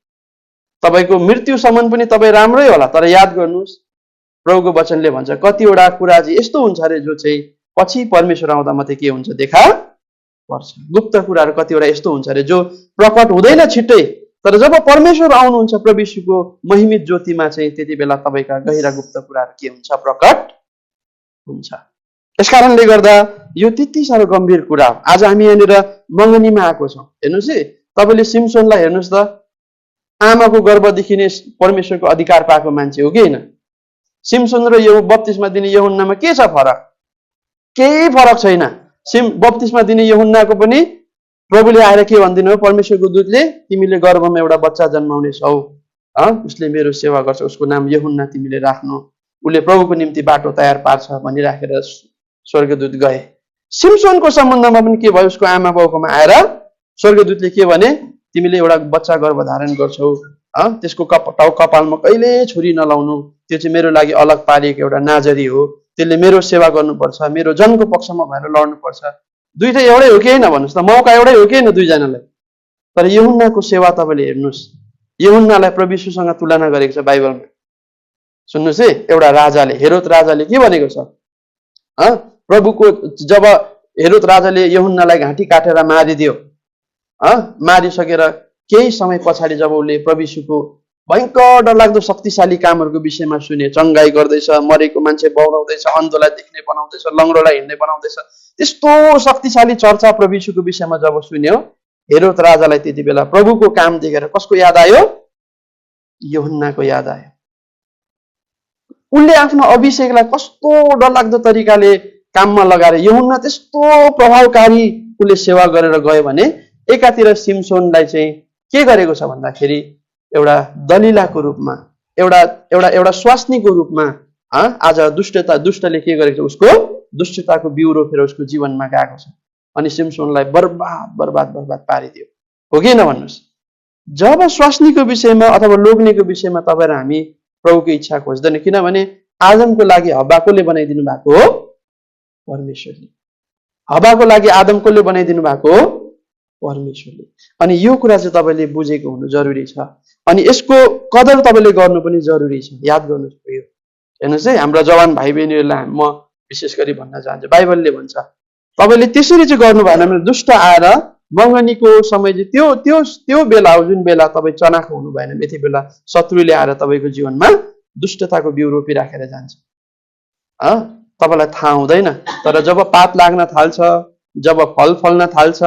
तपाईँको मृत्युसम्म पनि तपाईँ राम्रै होला, तर याद गर्नुहोस् प्रभुको वचनले भन्छ कतिवटा कुरा चाहिँ यस्तो हुन्छ अरे जो चाहिँ पछि परमेश्वर आउँदा मात्रै के हुन्छ देखा पर्छ। गुप्त कुराहरू कतिवटा यस्तो हुन्छ अरे जो प्रकट हुँदैन छिट्टै, तर जब परमेश्वर आउनुहुन्छ प्रभुको महिमित ज्योतिमा चाहिँ त्यति बेला तपाईँका गहिरा गुप्त कुराहरू के हुन्छ, प्रकट हुन्छ। यस कारणले गर्दा यो त्यति साह्रो गम्भीर कुरा हो। आज हामी यहाँनिर मगनीमा आएको छौँ। हेर्नुहोस् है, तपाईँले सिम्सोनलाई हेर्नुहोस् त, आमाको गर्भदेखि नै परमेश्वरको अधिकार पाएको मान्छे हो कि होइन? सिम्सोन र यो बप्तिस्मा दिने यूहन्नामा के छ फरक? केही फरक छैन। बप्तिस्मा दिने यूहन्नाको पनि प्रभुले आएर के भनिदिनु हो, परमेश्वरको दूतले तिमीले गर्भमा एउटा बच्चा जन्माउने छौ, उसले मेरो सेवा गर्छ, उसको नाम यूहन्ना तिमीले राख्नु, उसले प्रभुको निम्ति बाटो तयार पार्छ भनिराखेर स्वर्गदूत गए। सिम्सोनको सम्बन्धमा पनि के भयो, उसको आमा बाउकोमा आएर स्वर्गदूतले के भने, तिमीले एउटा बच्चा गर्भधारण गर्छौ, त्यसको कपालमा कहिले छुरी नलाउनु, त्यो चाहिँ मेरो लागि अलग पारिएको एउटा नाजरी हो, त्यसले मेरो सेवा गर्नुपर्छ, मेरो जनको पक्षमा भएर लड्नुपर्छ। दुईटै एउटै हो कि होइन भन्नुहोस् त, मौका एउटै हो कि होइन दुईजनालाई? तर यूहन्नाको सेवा तपाईँले हेर्नुहोस्, यूहन्नालाई प्रभु यीशुसँग तुलना गरेको छ बाइबलमा। सुन्नुहोस् है, एउटा राजाले, हेरोद राजाले के भनेको छ, प्रभुको जब हेरोद राजाले यूहन्नालाई घाँटी काटेर मारिदियो, मारिसकेर केही समय पछाडि जब उसले प्रभु यीशुको भयङ्कर डरलाग्दो शक्तिशाली कामहरूको विषयमा सुने, चङ्गाई गर्दैछ, मरेको मान्छे बौलाउँदैछ, अन्धोलाई देख्ने बनाउँदैछ, लङ्गडोलाई हिँड्ने बनाउँदैछ, त्यस्तो शक्तिशाली चर्चा प्रभु यीशुको विषयमा जब सुन्यो, हेरोद राजालाई त्यति बेला प्रभुको काम देखेर कसको याद आयो? यूहन्नाको याद आयो। उनले आफ्नो अभिषेकलाई कस्तो डरलाग्दो तरिकाले काममा लगाएर यूहन्ना त्यस्तो प्रभावकारी उसले सेवा गरेर गयो भने एकातिर सिम्सोनलाई चाहिँ के गरेको छ भन्दाखेरि एउटा दलिलाको रूपमा, एउटा स्वास्नीको रूपमा आज दुष्टले के गरेको छ, उसको दुष्टताको बिउ रोपेर उसको जीवनमा गएको छ अनि सिम्सोनलाई बर्बाद पारिदियो, हो कि न भन्नुहोस्? जब स्वास्नीको विषयमा अथवा लोग्नेको विषयमा तपाईँ र हामी प्रभुको इच्छा खोज्दैन, किनभने आदमको लागि हब्बाकोले बनाइदिनु भएको हो परमेश्वरले, हब्बाको लागि आदम कसले बनाइदिनु भएको हो? परमेश्वरले। अनि यो कुरा चाहिँ तपाईँले बुझेको हुनु जरुरी छ, अनि यसको कदर तपाईँले गर्नु पनि जरुरी छ। याद गर्नुहोस् यो, हेर्नुहोस् है, हाम्रा जवान भाइ बहिनीहरूलाई म विशेष गरी भन्न चाहन्छु। बाइबलले भन्छ तपाईँले त्यसरी चाहिँ गर्नु भएन भने दुष्ट आएर मङ्गनीको समय चाहिँ त्यो त्यो त्यो बेला हो जुन बेला तपाईँ चनाखो हुनु भएन, यति बेला शत्रुले आएर तपाईँको जीवनमा दुष्टताको बिउ रोपिराखेर जान्छ। तपाईँलाई थाहा हुँदैन, तर जब पात लाग्न थाल्छ, जब फल फल्न थाल्छ,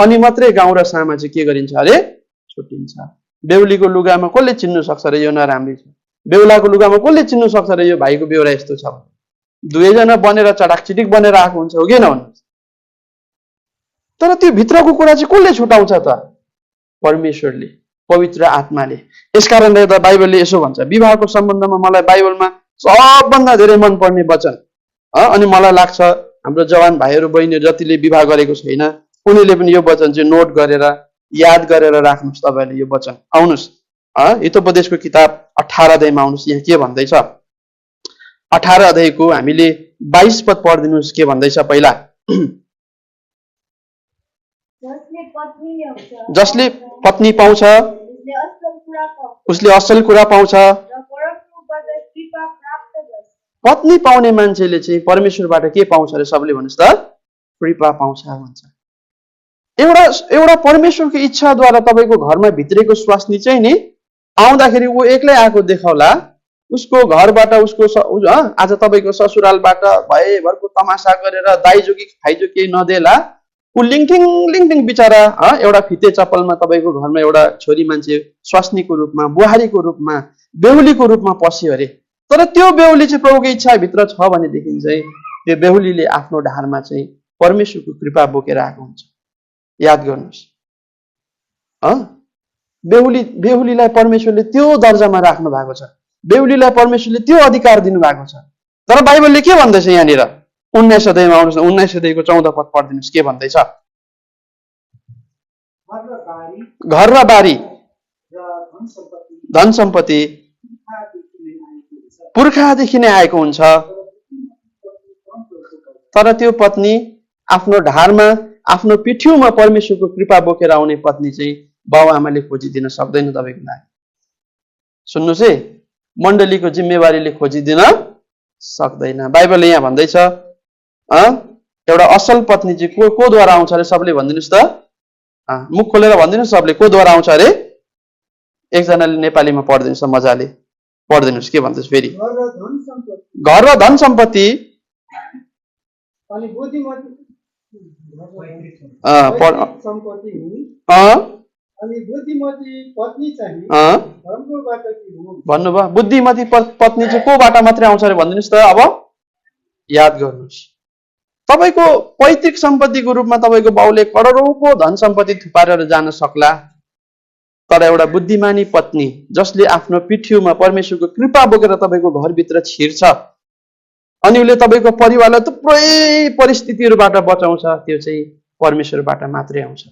अनि मात्रै गाउँ र सामा चाहिँ के गरिन्छ अरे छुट्टिन्छ। बेहुलीको लुगामा कसले चिन्नु सक्छ र यो नराम्री छ? बेहुलाको लुगामा कसले चिन्नु सक्छ र यो भाइको बेहोरा यस्तो छ? दुवैजना बनेर चटाकचिटिक बनेर आएको हुन्छ, हो कि नहुनु? तर त्यो भित्रको कुरा चाहिँ कसले छुटाउँछ त? परमेश्वरले, पवित्र आत्माले। यसकारणले त बाइबलले यसो भन्छ, विवाहको सम्बन्धमा मलाई बाइबलमा सबभन्दा धेरै मनपर्ने वचन, अनि मलाई लाग्छ हाम्रो जवान भाइहरू बहिनीहरू जतिले विवाह गरेको छैन उनीहरूले पनि यो वचन चाहिँ नोट गरेर याद गरेर राख्नुहोस्। तपाईँहरूले यो वचन आउनुहोस् हितोपदेशको किताब 18 अध्यायमा आउनुहोस्। यहाँ के भन्दैछ? 18 अध्यायको हामीले 22 पद पढिदिनुहोस्। के भन्दैछ? पहिला जसले पत्नी पाउँछ उसले असल कुरा पाउँछ। पत्नी पाउने मान्छेले चाहिँ परमेश्वरबाट के पाउँछ अरे? सबले भन्नुहोस् त, कृपा पाउँछ भन्छ। एउटा परमेश्वरको इच्छाद्वारा तपाईँको घरमा भित्रेको स्वास्नी चाहिँ नि आउँदाखेरि ऊ एक्लै आएको देखाउला, उसको घरबाट उसको आज तपाईँको ससुरालबाट भएभरको तमासा गरेर दाइजोगी खाइजो केही नदेला, ऊ लिङटिङ लिङटिङ बिचरा एउटा फिते चप्पलमा तपाईँको घरमा एउटा छोरी मान्छे स्वास्नीको रूपमा, बुहारीको रूपमा, बेहुलीको रूपमा पस्यो अरे। तर त्यो बेहुली चाहिँ प्रभुको इच्छाभित्र छ भनेदेखि चाहिँ त्यो बेहुलीले आफ्नो ढाडमा चाहिँ परमेश्वरको कृपा बोकेर आएको हुन्छ। याद गर्नुहोस्, बेहुलीलाई परमेश्वरले त्यो दर्जामा राख्नु भएको छ, बेहुलीलाई परमेश्वरले त्यो अधिकार दिनु भएको छ। तर बाइबलले के भन्दैछ यहाँनिर? 19 अध्यायमा आउनुहोस् न, 19 अध्यायको 14 पद पढिदिनुहोस्। के भन्दैछ? घर र बारी धन सम्पत्ति पुर्खादेखि नै आएको हुन्छ, तर त्यो पत्नी आफ्नो ढाडमा आफ्नो पिठ्यूमा परमेश्वरको कृपा बोकेर आउने पत्नी चाहिँ बाउ आमाले खोजिदिन सक्दैन तपाईँको लागि। सुन्नुहोस् है, मण्डलीको जिम्मेवारीले खोजिदिन सक्दैन। बाइबलले यहाँ भन्दैछ एउटा असल पत्नी चाहिँ कोद्वारा आउँछ अरे? सबले भनिदिनुहोस् त, मुख खोलेर भनिदिनुहोस् सबले, कोद्वारा आउँछ अरे? एकजनाले नेपालीमा पढिदिनुहोस् मजाले पढिदिनुहोस्। के भन्दैछ फेरि? घर र धन सम्पत्ति भन्नुभयो। बुद्धिमती पत्नी चाहिँ कोबाट मात्रै आउँछ अरे भनिदिनुहोस् त। अब याद गर्नुहोस्, तपाईँको पैतृक सम्पत्तिको रूपमा तपाईँको बाउले करोडौँको धन सम्पत्ति थुपारेर जान सक्ला, तर एउटा बुद्धिमानी पत्नी जसले आफ्नो पिठ्यूमा परमेश्वरको कृपा बोकेर तपाईँको घरभित्र छिर्छ अनि उसले तपाईँको परिवारलाई थुप्रै परिस्थितिहरूबाट बचाउँछ, त्यो चाहिँ परमेश्वरबाट मात्रै आउँछ।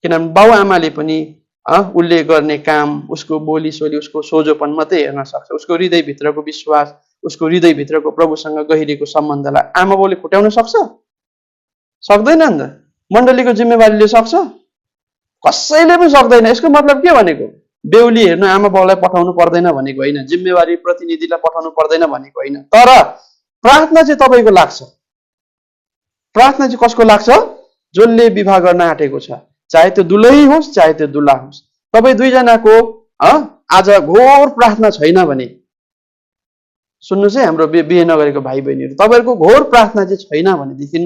किनभने बाउ आमाले पनि उसले गर्ने काम, उसको बोली सोली, उसको सोझोपन मात्रै हेर्न सक्छ। उसको हृदयभित्रको विश्वास, उसको हृदयभित्रको प्रभुसँग गहिरेको सम्बन्धलाई आमा बाउले फुट्याउन सक्छ? सक्दैन नि त। मण्डलीको जिम्मेवारीले सक्छ? कसैले पनि सक्दैन। यसको मतलब के भनेको? बेहुली हेर्नु आमा बाउलाई पठाउनु पर्दैन भनेको होइन, जिम्मेवारी प्रतिनिधिलाई पठाउनु पर्दैन भनेको होइन। तर प्रार्थना चाहिँ तपाईँको लाग्छ। प्रार्थना चाहिँ कसको लाग्छ? जसले विवाह गर्न आँटेको छ, चाहे त्यो दुलही होस् चाहे त्यो दुल्हा होस्। तपाईँ दुईजनाको आज घोर प्रार्थना छैन भने, सुन्नुहोस् है हाम्रो बिहे नगरेको भाइ बहिनीहरू, तपाईँहरूको घोर प्रार्थना चाहिँ छैन भनेदेखि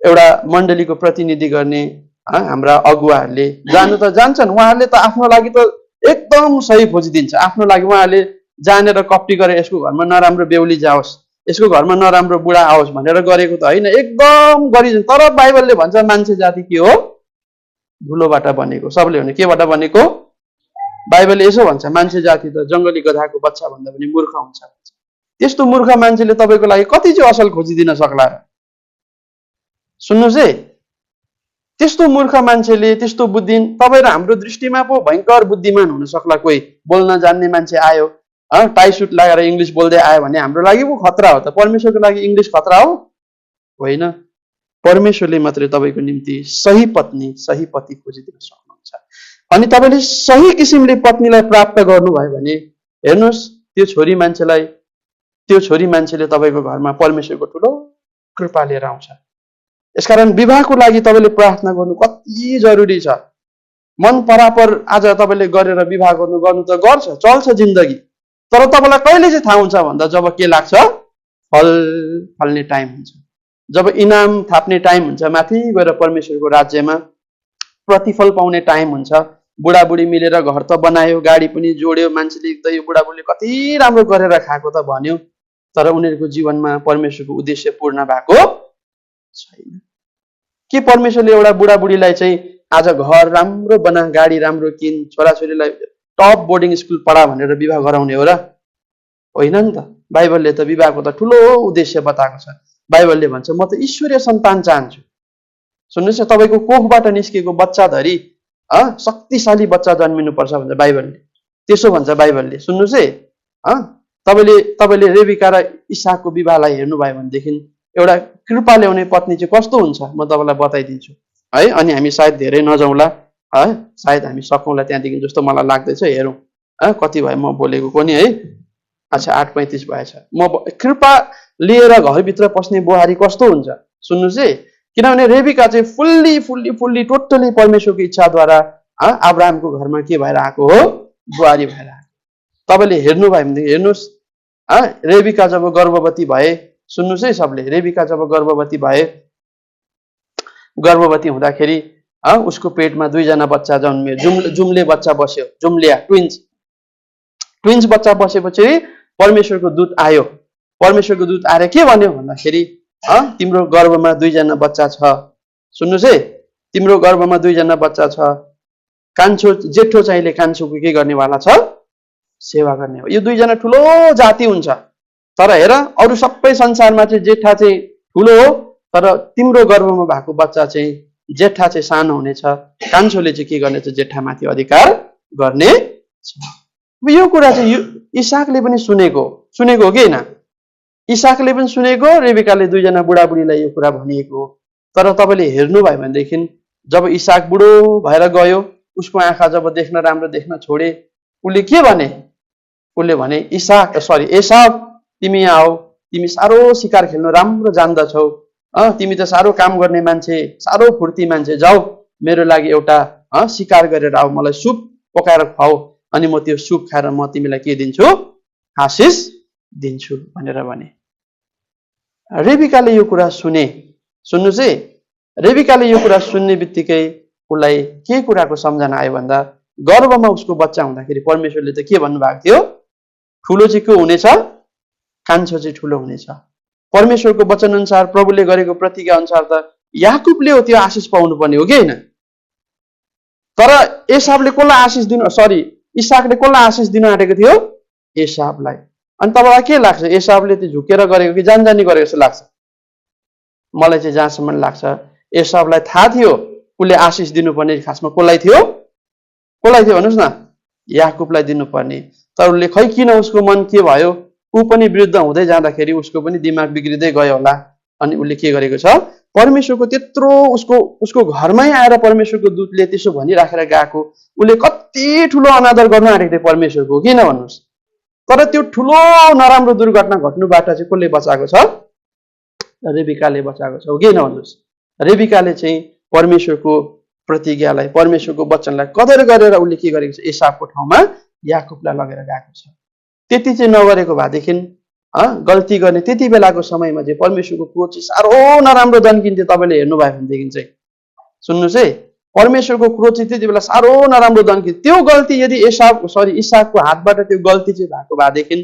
एउटा मण्डलीको प्रतिनिधि गर्ने हाम्रा अगुवाहरूले जानु त जान्छन्, उहाँहरूले त आफ्नो लागि त एकदम सही खोजिदिन्छ। आफ्नो लागि उहाँहरूले जानेर कप्टी गरेर यसको घरमा नराम्रो बेहुली जाओस्, यसको घरमा नराम्रो बुढा आओस् भनेर गरेको त होइन, एकदम गरिन्छ। तर बाइबलले भन्छ मान्छे जाति के हो? धुलोबाट बनेको। सबले भने केबाट बनेको? बाइबलले यसो भन्छ, मान्छे जाति त जङ्गली गधाको बच्चा भन्दा पनि मूर्ख हुन्छ। त्यस्तो मूर्ख मान्छेले तपाईँको लागि कति चाहिँ असल खोजिदिन सक्ला? सुन्नुहोस् है, त्यस्तो मूर्ख मान्छेले त्यस्तो बुद्धि, तपाईँ र हाम्रो दृष्टिमा पो भयङ्कर बुद्धिमान हुन सक्ला। कोही बोल्न जान्ने मान्छे आयो, टाई सुट लगाएर इङ्ग्लिस बोल्दै आयो भने हाम्रो लागि पो खतरा हो त? परमेश्वरको लागि इङ्ग्लिस खतरा हो? होइन। परमेश्वरले मात्रै तपाईँको निम्ति सही पत्नी सही पति खोजिदिन सक्नुहुन्छ। अनि तपाईँले सही किसिमले पत्नीलाई प्राप्त गर्नुभयो भने हेर्नुहोस्, त्यो छोरी मान्छेले तपाईँको घरमा परमेश्वरको ठुलो कृपा लिएर आउँछ। यसकारण विवाहको लागि तपाईँले प्रार्थना गर्नु कति जरुरी छ। मन परापर आज तपाईँले गरेर विवाह गर्नु त गर्छ, चल्छ जिन्दगी। तर तपाईँलाई कहिले चाहिँ थाहा हुन्छ भन्दा जब के लाग्छ, फल फल्ने टाइम हुन्छ, जब इनाम थाप्ने टाइम हुन्छ, माथि गएर परमेश्वरको राज्यमा प्रतिफल पाउने टाइम हुन्छ। बुढाबुढी मिलेर घर त बनायो, गाडी पनि जोड्यो, मान्छेले त यो बुढाबुढीले कति राम्रो गरेर खाएको त भन्यो, तर उनीहरूको जीवनमा परमेश्वरको उद्देश्य पूर्ण भएको छैन। के परमेश्वरले एउटा बुढाबुढीलाई चाहिँ आज घर राम्रो बना, गाडी राम्रो किन, छोराछोरीलाई टप बोर्डिङ स्कुल पढा भनेर विवाह गराउने हो र? होइन नि त। बाइबलले त विवाहको त ठुलो उद्देश्य बताएको छ। बाइबलले भन्छ म त ईश्वरीय सन्तान चाहन्छु। सुन्नुहोस् न, तपाईँको कोखबाट निस्केको बच्चा धरि शक्तिशाली बच्चा जन्मिनुपर्छ भन्छ बाइबलले। त्यसो भन्छ बाइबलले। सुन्नुहोस् है, तपाईँले रेबिका र इसाकको विवाहलाई हेर्नुभयो भनेदेखि एउटा कृपा ल्याउने पत्नी चाहिँ कस्तो हुन्छ म तपाईँलाई बताइदिन्छु है। अनि हामी सायद धेरै नजाउँला है, सायद हामी सकौँला त्यहाँदेखि जस्तो मलाई लाग्दैछ। हेरौँ कति भयो म बोलेको पनि है। अच्छा 8:35 भएछ। म कृपा लिएर घरभित्र पस्ने बुहारी कस्तो हुन्छ सुन्नुहोस् है। किनभने रेबिका चाहिँ फुल्ली टोटली परमेश्वरको इच्छाद्वारा अब्राहमको घरमा के भएर आएको हो, बुहारी भएर आएको। तपाईँले हेर्नुभयो भनेदेखि हेर्नुहोस्, रेबिका जब गर्भवती भए, सुन्नुहोस् है सबले, रेबिका जब गर्भवती हुँदाखेरि उसको पेटमा 2जना बच्चा जन्मियो, जुम्ले बच्चा बस्यो, जुम्लिया ट्विन्स बच्चा बसेपछि परमेश्वरको दूत आयो। परमेश्वरको दूत आएर के भन्यो भन्दाखेरि तिम्रो गर्भमा 2जना बच्चा छ। सुन्नुहोस् है, तिम्रो गर्भमा 2जना बच्चा छ। कान्छो जेठो चाहिँले कान्छोको के गर्नेवाला छ, सेवा गर्ने हो। यो 2जना ठुलो जाति हुन्छ। तर हेर, अरू सबै संसारमा चाहिँ जेठा चाहिँ ठुलो हो, तर तिम्रो गर्भमा भएको बच्चा चाहिँ जेठा चाहिँ सानो हुनेछ। कान्छोले चाहिँ के गर्नेछ, जेठामाथि अधिकार गर्ने छ। यो कुरा चाहिँ इसाकले पनि सुनेको हो कि होइन? इसाकले पनि सुनेको, रेबिकाले 2जना बुढाबुढीलाई यो कुरा भनिएको। तर तपाईँले हेर्नुभयो भनेदेखि जब इसाक बुढो भएर गयो, उसको आँखा जब राम्रो देख्न छोडे, उसले के भने? उसले भने एसाव तिमी आऊ, तिमी साह्रो शिकार खेल्न राम्रो जान्दछौ, तिमी त साह्रो काम गर्ने मान्छे, साह्रो फुर्ती मान्छे, जाऊ मेरो लागि एउटा शिकार गरेर आऊ, मलाई सुप पकाएर खुवाऊ, अनि म त्यो सुप खाएर म तिमीलाई के दिन्छु, आशिष दिन्छु भनेर भने। रेबिकाले यो कुरा सुने। सुन्नुहोस् है, रेबिकाले यो कुरा सुन्ने बित्तिकै उसलाई के कुराको सम्झना आयो भन्दा, गर्भमा उसको बच्चा हुँदाखेरि परमेश्वरले त के भन्नुभएको थियो, ठुलो चाहिँ के हुनेछ, कान्छो चाहिँ ठुलो हुनेछ। परमेश्वरको वचन अनुसार, प्रभुले गरेको प्रतिज्ञा अनुसार त याकुबले हो त्यो आशिष पाउनु पर्ने हो कि होइन? तर इसाकले कसलाई आशिष दिन आँटेको थियो? एसावलाई। अनि तपाईँलाई के लाग्छ, एसावले त झुकेर गरेको कि जानी गरेको जस्तो लाग्छ? मलाई चाहिँ जहाँसम्म लाग्छ, एसावलाई थाहा थियो उसले आशिष दिनुपर्ने खासमा कसलाई थियो भन्नुहोस् न, याकुबलाई दिनुपर्ने। तर उसले खै किन उसको मन के भयो, ऊ पनि विरुद्ध हुँदै जाँदाखेरि उसको पनि दिमाग बिग्रिँदै गयो होला। अनि उसले के गरेको छ, परमेश्वरको त्यत्रो उसको घरमै आएर परमेश्वरको दूतले त्यसो भनिराखेर गएको, उसले कति ठुलो अनादर गर्न आँटेको थियो परमेश्वरको, किन भन्नुहोस्? तर त्यो ठुलो नराम्रो दुर्घटना घट्नुबाट चाहिँ कसले बचाएको छ? रेबिकाले बचाएको छ, हो कि होइन भन्नुहोस्? रेबिकाले चाहिँ परमेश्वरको प्रतिज्ञालाई, परमेश्वरको वचनलाई कदर गरेर उसले के गरेको छ, एसावको ठाउँमा याकुबलाई लगेर गएको छ। त्यति चाहिँ नगरेको भएदेखि गल्ती गर्ने त्यति बेलाको समयमा चाहिँ परमेश्वरको क्रोध चाहिँ साह्रो नराम्रो जन्किन्थ्यो। तपाईँले हेर्नुभयो भनेदेखि चाहिँ सुन्नुहोस् है, परमेश्वरको क्रोध चाहिँ त्यति बेला साह्रो नराम्रो जन्किन्थ्यो। त्यो गल्ती यदि इसाकको हातबाट त्यो गल्ती चाहिँ भएको भएदेखि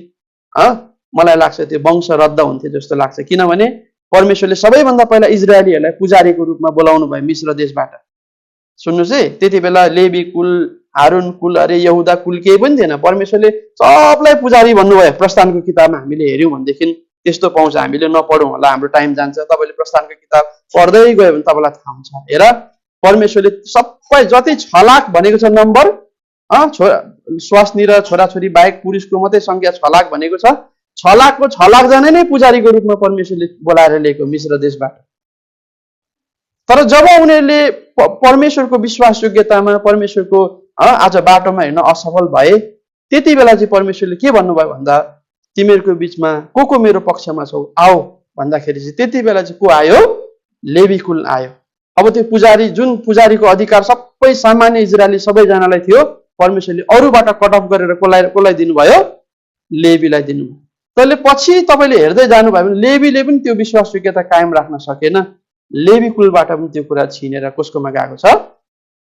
मलाई लाग्छ त्यो वंश रद्द हुन्थ्यो जस्तो लाग्छ। किनभने परमेश्वरले सबैभन्दा पहिला इजरायलीहरूलाई पुजारीको रूपमा बोलाउनु भयो मिश्र देशबाट। सुन्नुहोस् है, त्यति बेला लेवी कुल, हारुन कुल, अरे यहुदा कुल केही पनि थिएन। परमेश्वरले सबलाई पुजारी भन्नुभयो। प्रस्थानको किताबमा हामीले हेऱ्यौँ भनेदेखि त्यस्तो पाउँछ। हामीले नपढौँ होला, हाम्रो टाइम जान्छ। तपाईँले प्रस्थानको किताब पढ्दै गयो भने तपाईँलाई थाहा हुन्छ। हेर, परमेश्वरले सबै जति 6 लाख भनेको छ नम्बर, स्वास्नी र छोराछोरी बाहेक पुरुषको मात्रै संख्या 6 लाख भनेको छ। 6 लाखको 6 लाख जना नै पुजारीको रूपमा परमेश्वरले बोलाएर ल्याएको मिश्र देशबाट। तर जब उनीहरूले परमेश्वरको विश्वास योग्यतामा, परमेश्वरको आज बाटोमा हिँड्न असफल भए, त्यति बेला चाहिँ परमेश्वरले के भन्नुभयो भन्दा, तिमीहरूको बिचमा को मेरो पक्षमा छौ, आओ भन्दाखेरि चाहिँ त्यति बेला चाहिँ को आयो? लेवी कुल आयो। अब त्यो पुजारी, जुन पुजारीको अधिकार सबै सामान्य इजरायली सबैजनालाई थियो, परमेश्वरले अरूबाट कट अफ गरेर कसलाई दिनुभयो? लेवीलाई दिनुभयो। त्यसले पछि तपाईँले हेर्दै जानुभयो भने लेवीले पनि त्यो विश्वासयोग्यता कायम राख्न सकेन। लेवी कुलबाट पनि त्यो कुरा छिनेर कसकोमा गएको छ?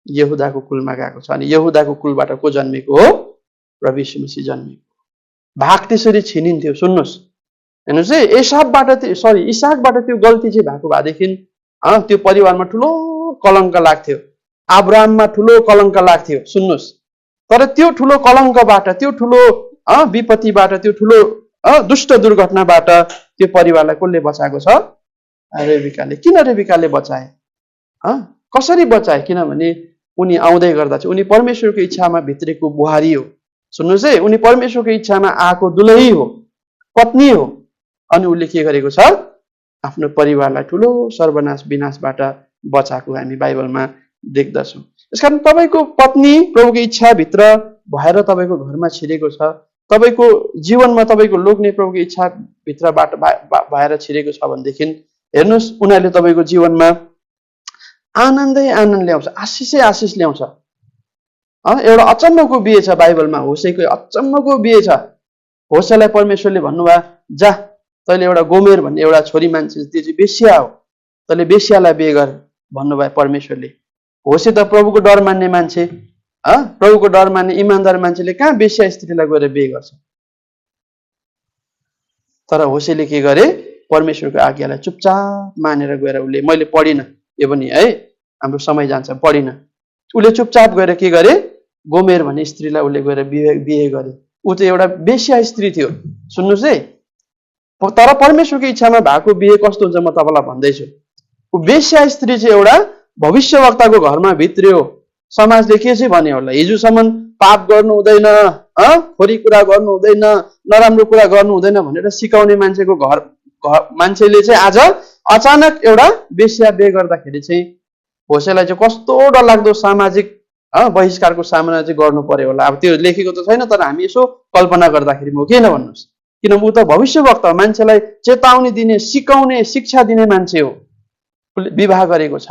यहुदाको कुलमा गएको छ। अनि यहुदाको कुलबाट को जन्मेको हो? प्रभु यीशु मसीह जन्मेको। भाग त्यसरी छिनिन्थ्यो। सुन्नुहोस्, हेर्नुहोस् है, इसाकबाट त्यो गल्ती चाहिँ भएको भएदेखि त्यो परिवारमा ठुलो कलङ्क लाग्थ्यो, अब्राहममा ठुलो कलङ्क लाग्थ्यो। सुन्नुहोस्, तर त्यो ठुलो कलङ्कबाट, त्यो ठुलो विपत्तिबाट, त्यो ठुलो दुष्ट दुर्घटनाबाट त्यो परिवारलाई कसले बचाएको छ? रेबिकाले। किन रेबिकाले बचाए? कसरी बचाए? किनभने उनी आउँदै गर्दा चाहिँ उनी परमेश्वरको इच्छामा भित्रेको बुहारी हो। सुन्नुहोस् है, उनी परमेश्वरको इच्छामा आएको दुलही हो, पत्नी हो। अनि उसले के गरेको छ? आफ्नो परिवारलाई ठुलो सर्वनाश विनाशबाट बचाएको हामी बाइबलमा देख्दछौँ। यसकारण तपाईँको पत्नी प्रभुको इच्छाभित्र भएर तपाईँको घरमा छिरेको छ, तपाईँको जीवनमा तपाईँको लोग्ने प्रभुको इच्छाभित्रबाट भएर छिरेको छ भनेदेखि हेर्नुहोस्, उनीहरूले तपाईँको जीवनमा आनन्दै आनन्द ल्याउँछ, आशिषै आशिष ल्याउँछ। एउटा अचम्मको बिहे छ बाइबलमा, होसेको अचम्मको बिहे छ। होसेलाई परमेश्वरले भन्नुभयो, जा तैँले एउटा गोमेर भन्ने एउटा छोरी मान्छे, त्यो चाहिँ बेस्या हो, तैँले बेस्यालाई बिहे गर भन्नुभयो परमेश्वरले। होसे त प्रभुको डर मान्ने मान्छे, प्रभुको डर मान्ने इमान्दार मान्छेले कहाँ बेस्या स्त्रीलाई गएर बिहे गर्छ? तर होसेले के गरे? परमेश्वरको आज्ञालाई चुपचाप मानेर गएर उसले, मैले पढिनँ यो पनि है, हाम्रो समय जान्छ, पढिनँ, उसले चुपचाप गएर के गरे? गोमेर भन्ने स्त्रीलाई उसले गएर बिहे गरे। ऊ चाहिँ एउटा बेस्या स्त्री थियो। सुन्नुहोस् है, तर परमेश्वरको इच्छामा भएको बिहे कस्तो हुन्छ म तपाईँलाई भन्दैछु। ऊ बेस्या स्त्री चाहिँ एउटा भविष्यवक्ताको घरमा भित्रियो। समाजले के चाहिँ भन्यो होला? हिजोसम्म पाप गर्नु हुँदैन, खोरी कुरा गर्नु हुँदैन, नराम्रो कुरा गर्नु हुँदैन भनेर सिकाउने मान्छेको घर मान्छेले चाहिँ आज अचानक एउटा बेस्या बिहे गर्दाखेरि चाहिँ होसेलाई चाहिँ कस्तो डरलाग्दो सामाजिक बहिष्कारको सामना चाहिँ गर्नु पर्यो होला। अब त्यो लेखेको त छैन, तर हामी यसो कल्पना गर्दाखेरि म किन भन्नुहोस्, किनभने ऊ त भविष्यवक्ता, मान्छेलाई चेतावनी दिने, सिकाउने, शिक्षा दिने मान्छे हो। उसले विवाह गरेको छ।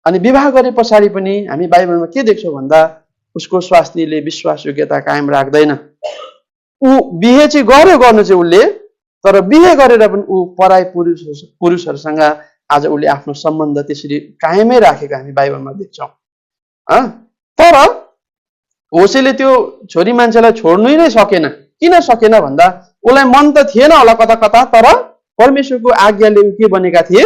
अनि विवाह गरे पछाडि पनि हामी बाइबलमा के देख्छौँ भन्दा उसको स्वास्नीले विश्वासयोग्यता कायम राख्दैन। ऊ बिहे चाहिँ गर्नु चाहिँ उसले, तर बिहे गरेर पनि ऊ पराई पुरुषहरूसँग आज उसले आफ्नो सम्बन्ध त्यसरी कायमै राखेको हामी बाइबलमा देख्छौँ। तर होसेले त्यो छोरी मान्छेलाई छोड्नु नै सकेन। किन सकेन भन्दा उसलाई मन त थिएन होला कता कता, तर परमेश्वरको आज्ञाले ऊ के बनेका थिए?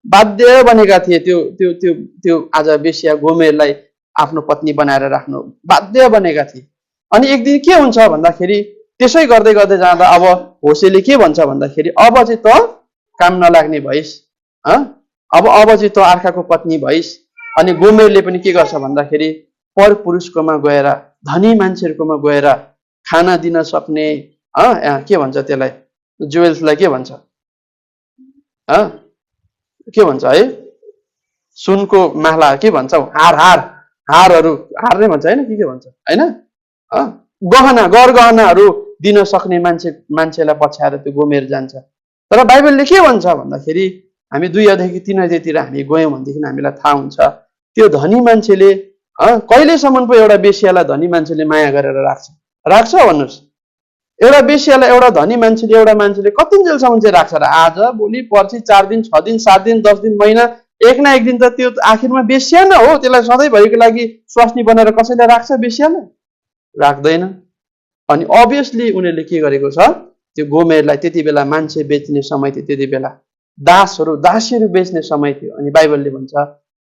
बाध्य बनेका थिए। त्यो त्यो त्यो त्यो आज बेस्या गोमेरलाई आफ्नो पत्नी बनाएर राख्नु बाध्य बनेका थिए। अनि एक दिन के हुन्छ भन्दाखेरि त्यसै गर्दै गर्दै जाँदा अब होसेले के भन्छ भन्दाखेरि अब चाहिँ त काम नलाग्ने भइस्, अब चाहिँ त अर्काको पत्नी भइस्। अनि गोमेरले पनि के गर्छ भन्दाखेरि पर पुरुषकोमा गएर, धनी मान्छेहरूकोमा गएर खाना दिन सक्ने, के भन्छ त्यसलाई, जुवेल्सलाई के भन्छ, के भन्छ है, सुनको माला के भन्छ, हारहरू, हार नै भन्छ होइन, के भन्छ होइन, गहना, गहनाहरू दिन सक्ने मान्छेलाई पछ्याएर त्यो गोमेर जान्छ। तर बाइबलले के भन्छ भन्दाखेरि हामी 2 अध्यायदेखि 3 अध्यायतिर हामी गयौँ भनेदेखि हामीलाई थाहा हुन्छ त्यो धनी मान्छेले कहिलेसम्म पो एउटा बेस्यालाई धनी मान्छेले माया गरेर राख्छ भन्नुहोस्। एउटा बेस्यालाई एउटा धनी मान्छेले, एउटा मान्छेले कतिन्जेलसम्म चाहिँ राख्छ र? आज भोलि पर्सि 4 दिन 6 दिन 7 दिन 10 दिन महिना, एक न एक दिन त त्यो आखिरमा बेस्या न हो। त्यसलाई सधैँभरिको लागि स्वास्नी बनाएर कसैले राख्छ? बेस्यालाई राख्दैन। अनि अभियसली उनीहरूले के गरेको छ, त्यो गोमेरलाई त्यति बेला मान्छे बेच्ने समय थियो, त्यति बेला दासीहरू बेच्ने समय थियो। अनि बाइबलले भन्छ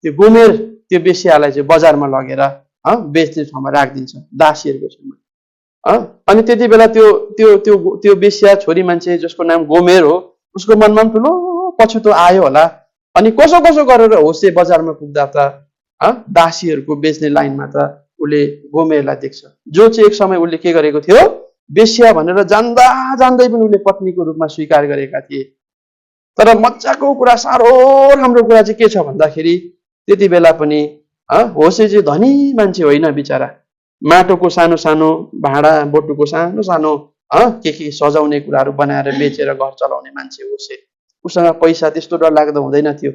त्यो गोमेर त्यो बेस्यालाई चाहिँ बजारमा लगेर बेच्ने ठाउँमा राखिदिन्छ, दासीहरूको छेउमा। अनि त्यति बेला त्यो त्यो त्यो त्यो बेस्या छोरी मान्छे जसको नाम गोमेर हो, उसको मनमा पनि ठुलो पछुतो आयो होला। अनि कसो गरेर होसे बजारमा पुग्दा त दासीहरूको बेच्ने लाइनमा त उसले गोमेरलाई देख्छ, जो चाहिँ एक समय उसले के गरेको थियो, बेस्या भनेर जान्दै पनि उसले पत्नीको रूपमा स्वीकार गरेका थिए। तर मजाको कुरा, साह्रो राम्रो कुरा चाहिँ के छ भन्दाखेरि त्यति बेला पनि होसे चाहिँ धनी मान्छे होइन बिचरा। माटोको सानो सानो भाँडा बोटुको सानो सानो के सजाउने कुराहरू बनाएर बेचेर घर चलाउने मान्छे होसे। उसँग पैसा त्यस्तो डरलाग्दो हुँदैन थियो।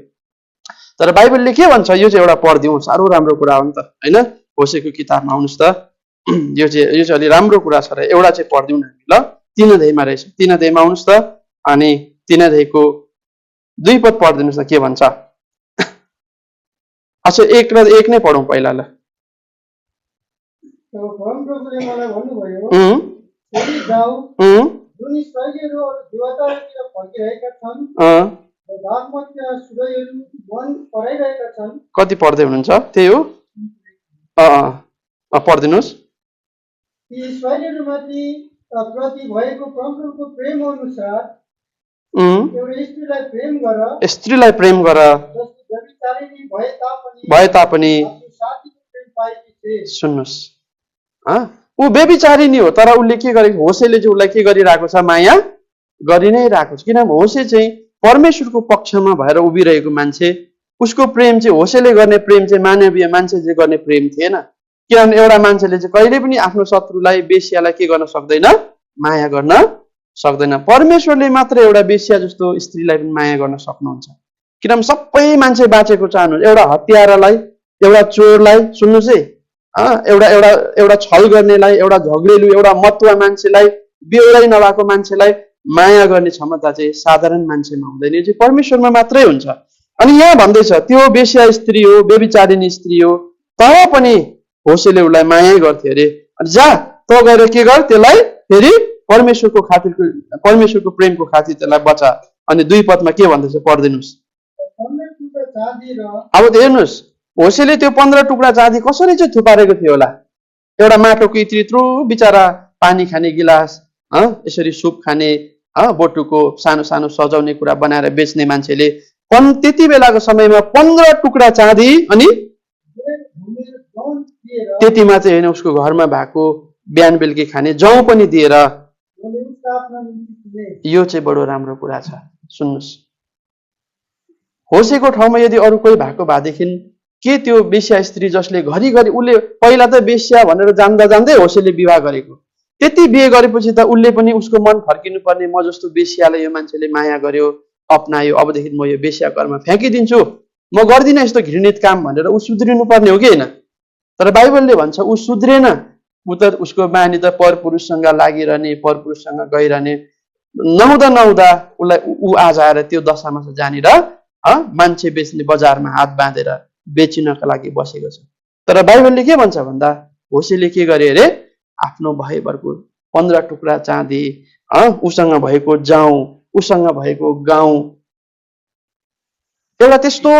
तर बाइबलले के भन्छ यो चाहिँ एउटा पढिदिउँ, साह्रो राम्रो कुरा हो नि त होइन। होसेको किताबमा आउनुहोस् त, यो चाहिँ अलि राम्रो कुरा छ र एउटा चाहिँ पढिदिउँ न हामी ल। 3 अध्यायमा रहेछ, 3 अध्यायमा आउनुहोस् त अनि 3 अध्यायको 2 पद पढिदिनुहोस् न के भन्छ। अच्छा 1 र 1 नै पढौँ पहिला ल। तब परमप्रभुले मलाई भन्नुभयो, उम्, छोडी जाऊ, उम्, जुन इस्राएलीहरू अरू देवताहरूतिर फर्किरहेका छन् अँ, र दागमतका सूर्यहरू मन पराइरहेका छन्, कति पढ्दै हुनुहुन्छ त्यही हो। पढिदिनुहोस्। ती इस्राएलीहरूमाथि प्रति भएको परमप्रभुको प्रेम अनुसार उम्, एउटा स्त्रीलाई प्रेम गर, स्त्रीलाई प्रेम गर जसले व्यभिचारिणी भए तापनि आफ्नो साथीको प्रेम पाएकी थिए। सुन्नुहोस्, ऊ व्यभिचारिणी हो तर उसले के गरेको, होसेले चाहिँ उसलाई के गरिरहेको छ, माया गरि नै रहेको छ। किनभने होसे चाहिँ परमेश्वरको पक्षमा भएर उभिरहेको मान्छे, उसको प्रेम चाहिँ होसेले गर्ने प्रेम चाहिँ मानवीय मान्छेले गर्ने प्रेम थिएन। किनभने एउटा मान्छेले चाहिँ कहिले पनि आफ्नो शत्रुलाई बेश्यालाई के गर्न सक्दैन, माया गर्न सक्दैन। परमेश्वरले मात्र एउटा बेश्या जस्तो स्त्रीलाई पनि माया गर्न सक्नुहुन्छ। किनभने सबै मान्छे बाँचेको चाहनुहुन्छ, एउटा हत्यारालाई, एउटा चोरलाई, सुन्नुहोस् है, एउटा एउटा एउटा छल गर्नेलाई, एउटा झगडेलु, एउटा मत्वा मान्छेलाई, बेहोरै नभएको मान्छेलाई माया गर्ने क्षमता चाहिँ साधारण मान्छेमा हुँदैन, यो चाहिँ परमेश्वरमा मात्रै हुन्छ। अनि यहाँ भन्दैछ त्यो बेश्या स्त्री हो, व्यभिचारिणी स्त्री हो, तर पनि होसेले उसलाई माया गर्थ्यो अरे। अनि जा तँ गएर के गर, त्यसलाई फेरि परमेश्वरको खातिरको, परमेश्वरको प्रेमको खातिर त्यसलाई बचा। अनि 2 पदमा के भन्दैछ पढिदिनुहोस्। 15 टुक्रा चाँदी र अब हेर्नुहोस् होसेले त्यो 15 टुक्रा चाँदी कसरी चाहिँ थुपारेको थियो होला। एउटा माटोको यत्रो बिचरा पानी खाने गिलास, यसरी सुप खाने, बोटुको सानो सानो सजाउने कुरा बनाएर बेच्ने मान्छेले त्यति बेलाको समयमा 15 टुक्रा चाँदी अनि भूमि जौन दिएर त्यतिमा चाहिँ होइन उसको घरमा भएको बिहान बेलुकी खाने जौँ पनि दिएर, उनले उसका आफ्ना निम्ति किने। यो चाहिँ बडो राम्रो कुरा छ। सुन्नुहोस्, होसेको ठाउँमा यदि अरू कोही भएको भएदेखि के त्यो बेश्या स्त्री जसले घरिघरि उसले पहिला त बेश्या भनेर जान्दा जान्दै होसेले विवाह गरेको, त्यति बिहे गरेपछि त उसले पनि उसको मन फर्किनु पर्ने, म जस्तो बेश्यालाई यो मान्छेले माया गर्यो, अपनायो, अबदेखि म यो बेश्या कर्म फ्याँकिदिन्छु, म गर्दिनँ यस्तो घृणित काम भनेर ऊ सुध्रिनु पर्ने हो कि होइन। तर बाइबलले भन्छ ऊ सुध्रेन, ऊ त उसको बानी त परपुरुषसँग लागिरहने, परपुरुषसँग गइरहने, नहुँदा उसलाई ऊ आज आएर त्यो दशामा छ जहाँनिर मान्छे बेच्ने बजारमा हात बाँधेर बेचिनका लागि बसेको छ। तर बाइबलले के भन्छ भन्दा होसेले के गरे अरे, आफ्नो भएभरको 15 टुक्रा चाँदी, उसँग भएको जाउँ, उसँग भएको गाउँ, एउटा त्यस्तो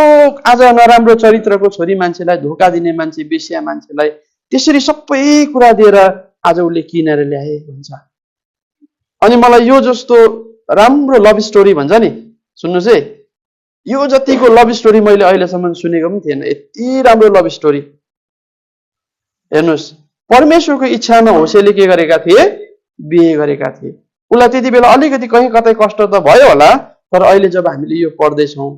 आज नराम्रो चरित्रको छोरी मान्छेलाई, धोका दिने मान्छे, बेश्या मान्छेलाई त्यसरी सबै कुरा दिएर आज उसले किनेर ल्याए भन्छ। अनि मलाई यो जस्तो राम्रो लभ स्टोरी भन्छ नि, सुन्नुहोस् है, यो जतिको लभ स्टोरी मैले अहिलेसम्म सुनेको पनि थिएन, यति राम्रो लभ स्टोरी। हेर्नुहोस्, परमेश्वरको इच्छामा होसेले के गरेका थिए, बिहे गरेका थिए। उसलाई त्यति बेला अलिकति कहीँ कतै कष्ट त भयो होला, तर अहिले जब हामीले यो पढ्दैछौँ,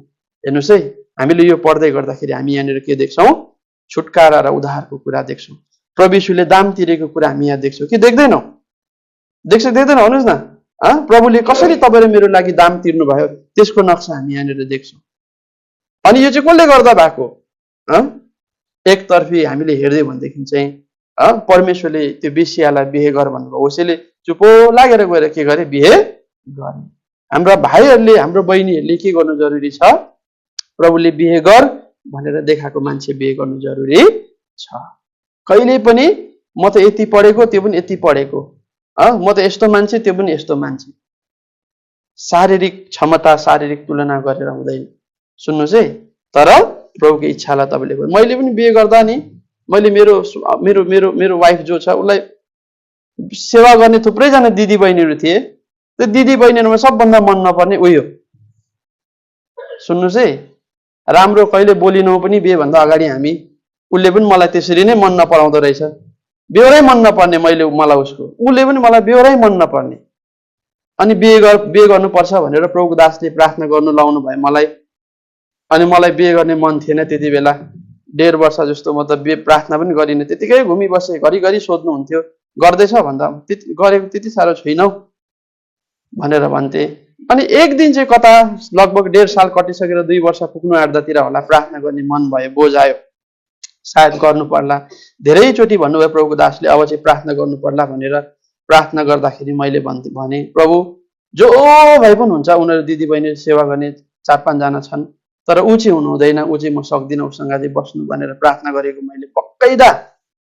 हेर्नुहोस् है, हामीले यो पढ्दै गर्दाखेरि हामी यहाँनिर के देख्छौँ, छुटकारा र उद्धारको कुरा देख्छौँ। प्रभु यीशुले दाम तिरेको कुरा हामी यहाँ देख्छौँ कि देख्दैनौँ, देख्दैन भन्नुहोस् न। प्रभुले कसरी तपाईँ र मेरो लागि दाम तिर्नु भयो त्यसको नक्सा हामी यहाँनिर देख्छौँ। अनि यो चाहिँ कसले गर्दा भएको, एकतर्फी हामीले हेर्दै भनेदेखि चाहिँ परमेश्वरले त्यो बेश्यालाई बिहे गर भन्नुभयो, होसेले चुपो लागेर गएर के गरे, बिहे गरे। हाम्रा भाइहरूले, हाम्रो बहिनीहरूले के गर्नु जरुरी छ, प्रभुले बिहे गर भनेर देखाएको मान्छे बिहे गर्नु जरुरी छ। कहिले पनि म त यति पढेको त्यो पनि यति पढेको, म त यस्तो मान्छे त्यो पनि यस्तो मान्छे, शारीरिक क्षमता शारीरिक तुलना गरेर हुँदैन। सुन्नुहोस् है, तर प्रभुको इच्छालाई तपाईँले, मैले पनि बिहे गर्दा नि मैले मेरो मेरो मेरो मेरो वाइफ जो छ उसलाई सेवा गर्ने थुप्रैजना दिदी बहिनीहरू थिए। त्यो दिदी बहिनीहरूमा सबभन्दा मन नपर्ने उयो, सुन्नुहोस् है, राम्रो कहिले बोलिनौँ पनि बिहेभन्दा अगाडि हामी, उसले पनि मलाई त्यसरी नै मन नपराउँदो रहेछ, बेहोरै मन नपर्ने मलाई उसको, उसले पनि मलाई बेहोरै मन नपर्ने। अनि बिहे गर्नुपर्छ भनेर प्रभुको दासले प्रार्थना गर्नु लाउनु भयो मलाई। अनि मलाई बिहे गर्ने मन थिएन त्यति बेला, 1.5 वर्ष जस्तो म त बिहे प्रार्थना पनि गरिनँ, त्यतिकै घुमी बसेँ। घरिघरि सोध्नुहुन्थ्यो गर्दैछ भन्दा गरेको त्यति साह्रो छैनौ भनेर भन्थे। अनि एक दिन चाहिँ कता लगभग 1.5 साल कटिसकेर 2 वर्ष पुग्नु आँट्दातिर होला प्रार्थना गर्ने मन भयो, बोझ आयो, सायद गर्नु पर्ला। धेरैचोटि भन्नुभयो प्रभुको दासले अब चाहिँ प्रार्थना गर्नु पर्ला भनेर प्रार्थना गर्दाखेरि मैले भने प्रभु जो भए पनि हुन्छ, उनीहरू दिदीबहिनी सेवा गर्ने 4-5 जना छन्, तर ऊ चाहिँ हुनु हुँदैन, ऊ चाहिँ म सक्दिनँ उसँग चाहिँ बस्नु भनेर प्रार्थना गरेको मैले पक्कैदा।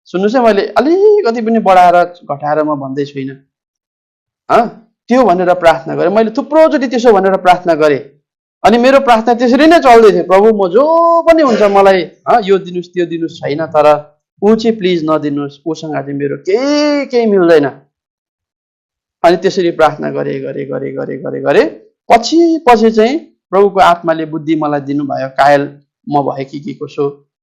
सुन्नुहोस् है, मैले अलिकति पनि बढाएर घटाएर म भन्दै छुइनँ। त्यो भनेर प्रार्थना गरेँ मैले, थुप्रोचोटि त्यसो भनेर प्रार्थना गरेँ। अनि मेरो प्रार्थना त्यसरी नै चल्दै थियो, प्रभु म जो पनि हुन्छ मलाई यो दिनुहोस् त्यो दिनुहोस् छैन, तर ऊ चाहिँ प्लिज नदिनुहोस्, उसँग चाहिँ मेरो केही मिल्दैन। अनि त्यसरी प्रार्थना गरे पछि चाहिँ प्रभुको आत्माले बुद्धि मलाई दिनुभयो, कायल म भए कि कसो,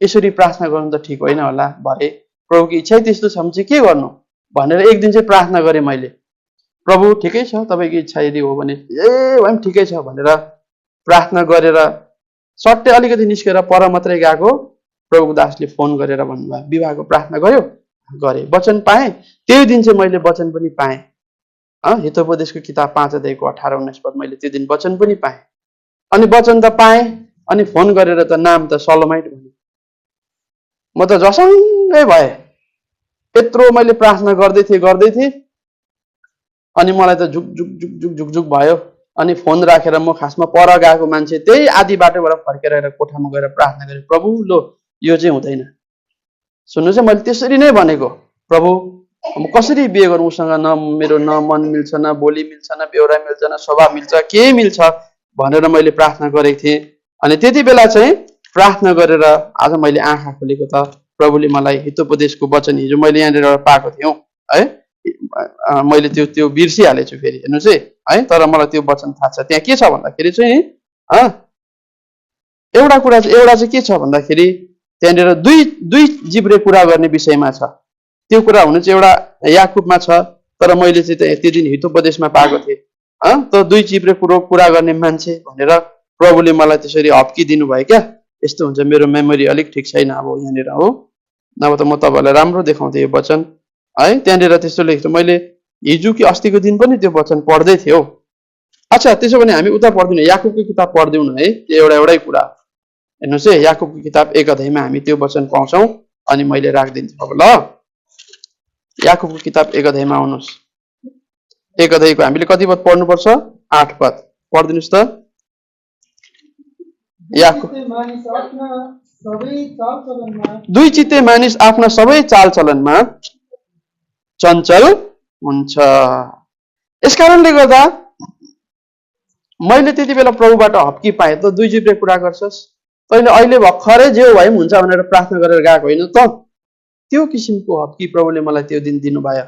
यसरी प्रार्थना गर्नु त ठिक होइन होला भरे, प्रभुको इच्छा त्यस्तो छ भने चाहिँ के गर्नु भनेर एक दिन चाहिँ प्रार्थना गरेँ मैले। प्रभु ठिकै छ, तपाईँको इच्छा यदि हो भने भए पनि ठिकै छ भनेर प्रार्थना गरेर सट्टै अलिकति निस्केर पर मात्रै गएको, प्रभुको दासले फोन गरेर भन्नुभयो विवाहको प्रार्थना गर्यो, गरेँ, वचन पाएँ। त्यही दिन चाहिँ मैले वचन पनि पाएँ। हितोपदेशको किताब 5 अध्यायको 18-19 पद मैले त्यो दिन वचन पनि पाएँ। अनि वचन त पाएँ, अनि फोन गरेर त नाम त सलोमाइट भन्यो। म त झसङ्गै भएँ, यत्रो मैले प्रार्थना गर्दै थिएँ अनि मलाई त झुक भयो। अनि फोन राखेर म खासमा पर गएको मान्छे त्यही आधी बाटोबाट फर्केर कोठामा गएर प्रार्थना गरेँ, प्रभु लो यो चाहिँ हुँदैन। सुन्नुहोस् है, मैले त्यसरी नै भनेको, प्रभु म कसरी बिहे गरौँ, उसँग मेरो मन मिल्छ, न बोली मिल्छ, न बेहोरा मिल्छ, न स्वभाव मिल्छ, के मिल्छ भनेर मैले प्रार्थना गरेको थिएँ। अनि त्यति बेला चाहिँ प्रार्थना गरेर आज मैले आँखा खोलेको त प्रभुले मलाई हितोपदेशको वचन हिजो मैले यहाँनिर पाएको थियौँ है, मैले त्यो बिर्सिहालेछु फेरि हेर्नुहोस् है, तर मलाई त्यो वचन थाहा छ। त्यहाँ के छ भन्दाखेरि चाहिँ एउटा चाहिँ के छ भन्दाखेरि त्यहाँनिर दुई जिब्रे कुरा गर्ने विषयमा छ। त्यो कुरा हुनु चाहिँ एउटा याकुबमा छ, तर मैले चाहिँ त्यो दिन हितोपदेशमा पाएको थिएँ। त 2 जिब्रे कुरा गर्ने मान्छे भनेर प्रभुले मलाई त्यसरी हप्किदिनु भयो क्या। यस्तो हुन्छ, मेरो मेमोरी अलिक ठिक छैन अब यहाँनिर हो, नभए त म तपाईँहरूलाई राम्रो देखाउँथेँ यो वचन है। त्यहाँनिर त्यस्तो लेख्छु, मैले हिजो कि अस्तिको दिन पनि त्यो वचन पढ्दै थियो। अच्छा, त्यसो भने हामी उता पढ्दैनौँ, याकुबको किताब पढ्दैनौँ न है, त्यो एउटै कुरा हेर्नुहोस् है। याकुबको किताब 1 अध्यायमा हामी त्यो वचन पाउँछौँ, अनि मैले राखिदिन्छु अब ल। याकुबको किताब 1 अध्यायमा आउनुहोस्। 1 अध्यायको हामीले कति पद पढ्नुपर्छ? 8 पद पढिदिनुहोस् त। याकुब, दुई चित्ते मानिस आफ्ना सबै चालचलनमा चञ्चल हुन्छ। यसकारणले गर्दा मैले त्यति बेला प्रभुबाट हप्की पाएँ, त 2 जिब्रे कुरा गर्छस्, तैँले अहिले भर्खरै जे भए पनि हुन्छ भनेर प्रार्थना गरेर गएको होइन त। त्यो किसिमको हप्की प्रभुले मलाई त्यो दिन दिनुभयो।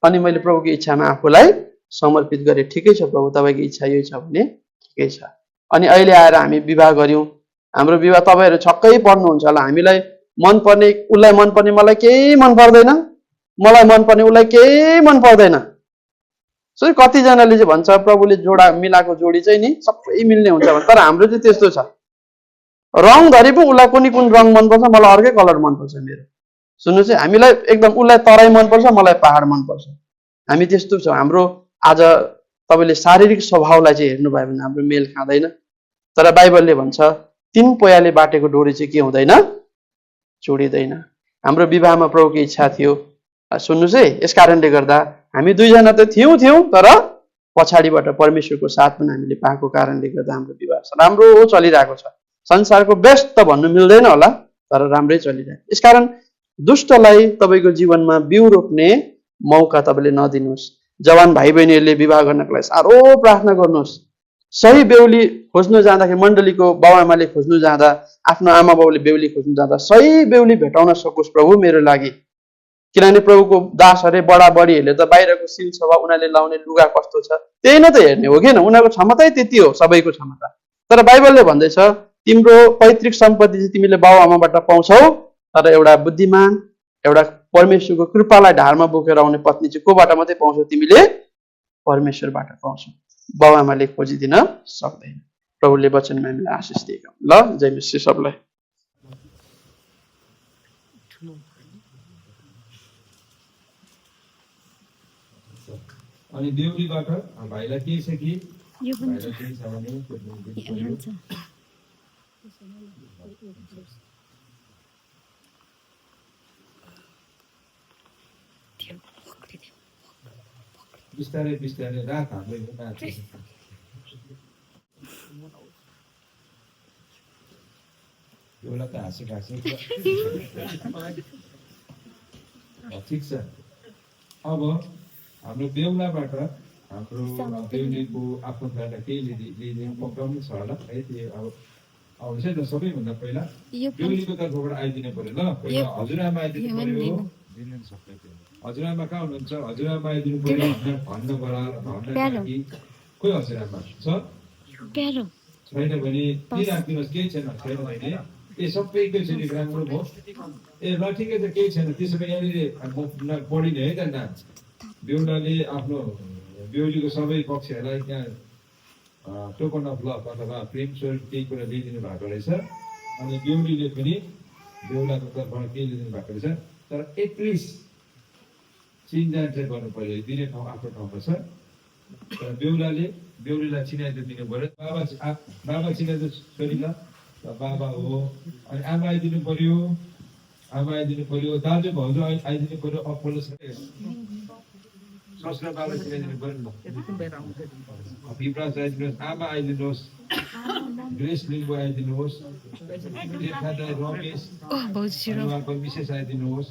अनि मैले प्रभुको इच्छामा आफूलाई समर्पित गरेँ। ठिकै छ प्रभु, तपाईँको इच्छा यही छ भने ठिकै छ। अनि अहिले आएर हामी विवाह गऱ्यौँ। हाम्रो विवाह तपाईँहरू छक्कै पर्नुहुन्छ होला। हामीलाई मनपर्ने उसलाई मनपर्ने मलाई केही मन पर्दैन, मलाई मनपर्ने उसलाई केही मन पर्दैन। सो कतिजनाले चाहिँ भन्छ प्रभुले जोडा मिलाएको जोडी चाहिँ नि सबै मिल्ने हुन्छ भन्छ, तर हाम्रो चाहिँ त्यस्तो छ। रङ धरि पो उसलाई कुन रङ मनपर्छ, मलाई अर्कै कलर मनपर्छ मेरो। सुन्नुहोस् है, हामीलाई एकदम उसलाई तराई मनपर्छ, मलाई पहाड मनपर्छ। हामी त्यस्तो छ। हाम्रो आज तपाईँले शारीरिक स्वभावलाई चाहिँ हेर्नुभयो भने हाम्रो मेल खाँदैन। तर बाइबलले भन्छ 3 पोयाले बाटेको डोरी चाहिँ के हुँदैन, जोडिँदैन। हाम्रो विवाहमा प्रभुको इच्छा थियो। सुन्नुहोस् है, यस कारणले गर्दा हामी 2 जना त थियौँ, तर पछाडिबाट परमेश्वरको साथ पनि हामीले पाएको कारणले गर्दा हाम्रो विवाह राम्रो चलिरहेको छ। संसारको बेस्ट त भन्नु मिल्दैन होला, तर राम्रै चलिरहेको। यसकारण दुष्टलाई तपाईँको जीवनमा बिउ रोप्ने मौका तपाईँले नदिनुहोस्। जवान भाइ बहिनीहरूले विवाह गर्नको लागि साह्रो प्रार्थना गर्नुहोस्। सही बेहुली खोज्नु जाँदाखेरि, मण्डलीको बाबुआमाले खोज्नु जाँदा, आफ्नो आमा बाउले बेहुली खोज्नु जाँदा सही बेहुली भेटाउन सकोस् प्रभु मेरो लागि। किनभने प्रभुको दासहरूले बडाबडीहरूले त बाहिरको सिल सभा उनीहरूले लाउने लुगा कस्तो छ त्यही नै त हेर्ने हो किन, उनीहरूको क्षमतै त्यति हो, सबैको क्षमता। तर बाइबलले भन्दैछ तिम्रो पैतृक सम्पत्ति चाहिँ तिमीले बाउ आमाबाट पाउँछौ, तर एउटा बुद्धिमान, एउटा परमेश्वरको कृपालाई ढाडमा बोकेर आउने पत्नी चाहिँ कोबाट मात्रै पाउँछौ, तिमीले परमेश्वरबाट पाउँछौ। बाउ आमाले खोजिदिन सक्दैन। प्रभुले वचनमा हामीलाई आशिष दिएका ल। जय मसीह सबलाई। अनि बेहुलीबाट भाइलाई के छ कि यो पनि भाइलाई केही छ भने त्यो पनि दिनु छ पर्यो। हुन्छ त्यो पक्रिदियो बिस्तारै बिस्तारै रात हाम्रो यो नाच्छ। बेहुला त हाँसेको ठिक छ। अब हाम्रो बेहुलाबाट हाम्रो बेहुलीको आफन्तलाई केही लिने पक्राउनु छ होला है। त्यो अब आउँछ न सबैभन्दा पहिला यो बेहुलीको तर्फबाट आइदिनु पर्यो ल। पहिला हजुरआमा आइदिनु पर्यो। हजुरआमा कहाँ हुनुहुन्छ? हजुरआमा आइदिनु पर्यो भन्न बराबर भन्न लागि कोही हजुरआमा छ प्यारो छैन भने के राखिदिनुहोस्। केही छैन छैन भने ए सबै एकैचोटि राम्रो भयो। ए ल ठिकै छ केही छैन। त्यसो भए यहाँनिर पढिने है त नाच। बेहुलाले आफ्नो बेहुलीको सबै पक्षहरूलाई त्यहाँ टोकन अफ लभ अथवा प्रेम स्वरूप केही कुरा दिइदिनु भएको रहेछ। अनि बेहुलीले पनि बेहुलाको तर्फबाट केही दिइदिनु भएको रहेछ। तर एटलिस्ट चिनजान चाहिँ गर्नु पर्यो। दिने ठाउँ आफ्नो ठाउँमा छ। तर बेहुलाले बेहुलीलाई चिनाइदिनु दिनु पर्यो। बाबा चिनाइदिनु छोरीलाई बाबा हो। अनि आमा आइदिनु पर्यो। आमा आइदिनु पर्यो। दाजु भाउजू आइदिनु पर्यो। अप्पलो ससुरा बाबा चिनाइदिनु पर्यो नि त। पिपराज आइदिनुहोस्। आमा आइदिनुहोस्। ग्रेस लिम्बू आइदिनुहोस्। रमेश भाउजू उहाँको विशेष आइदिनुहोस्।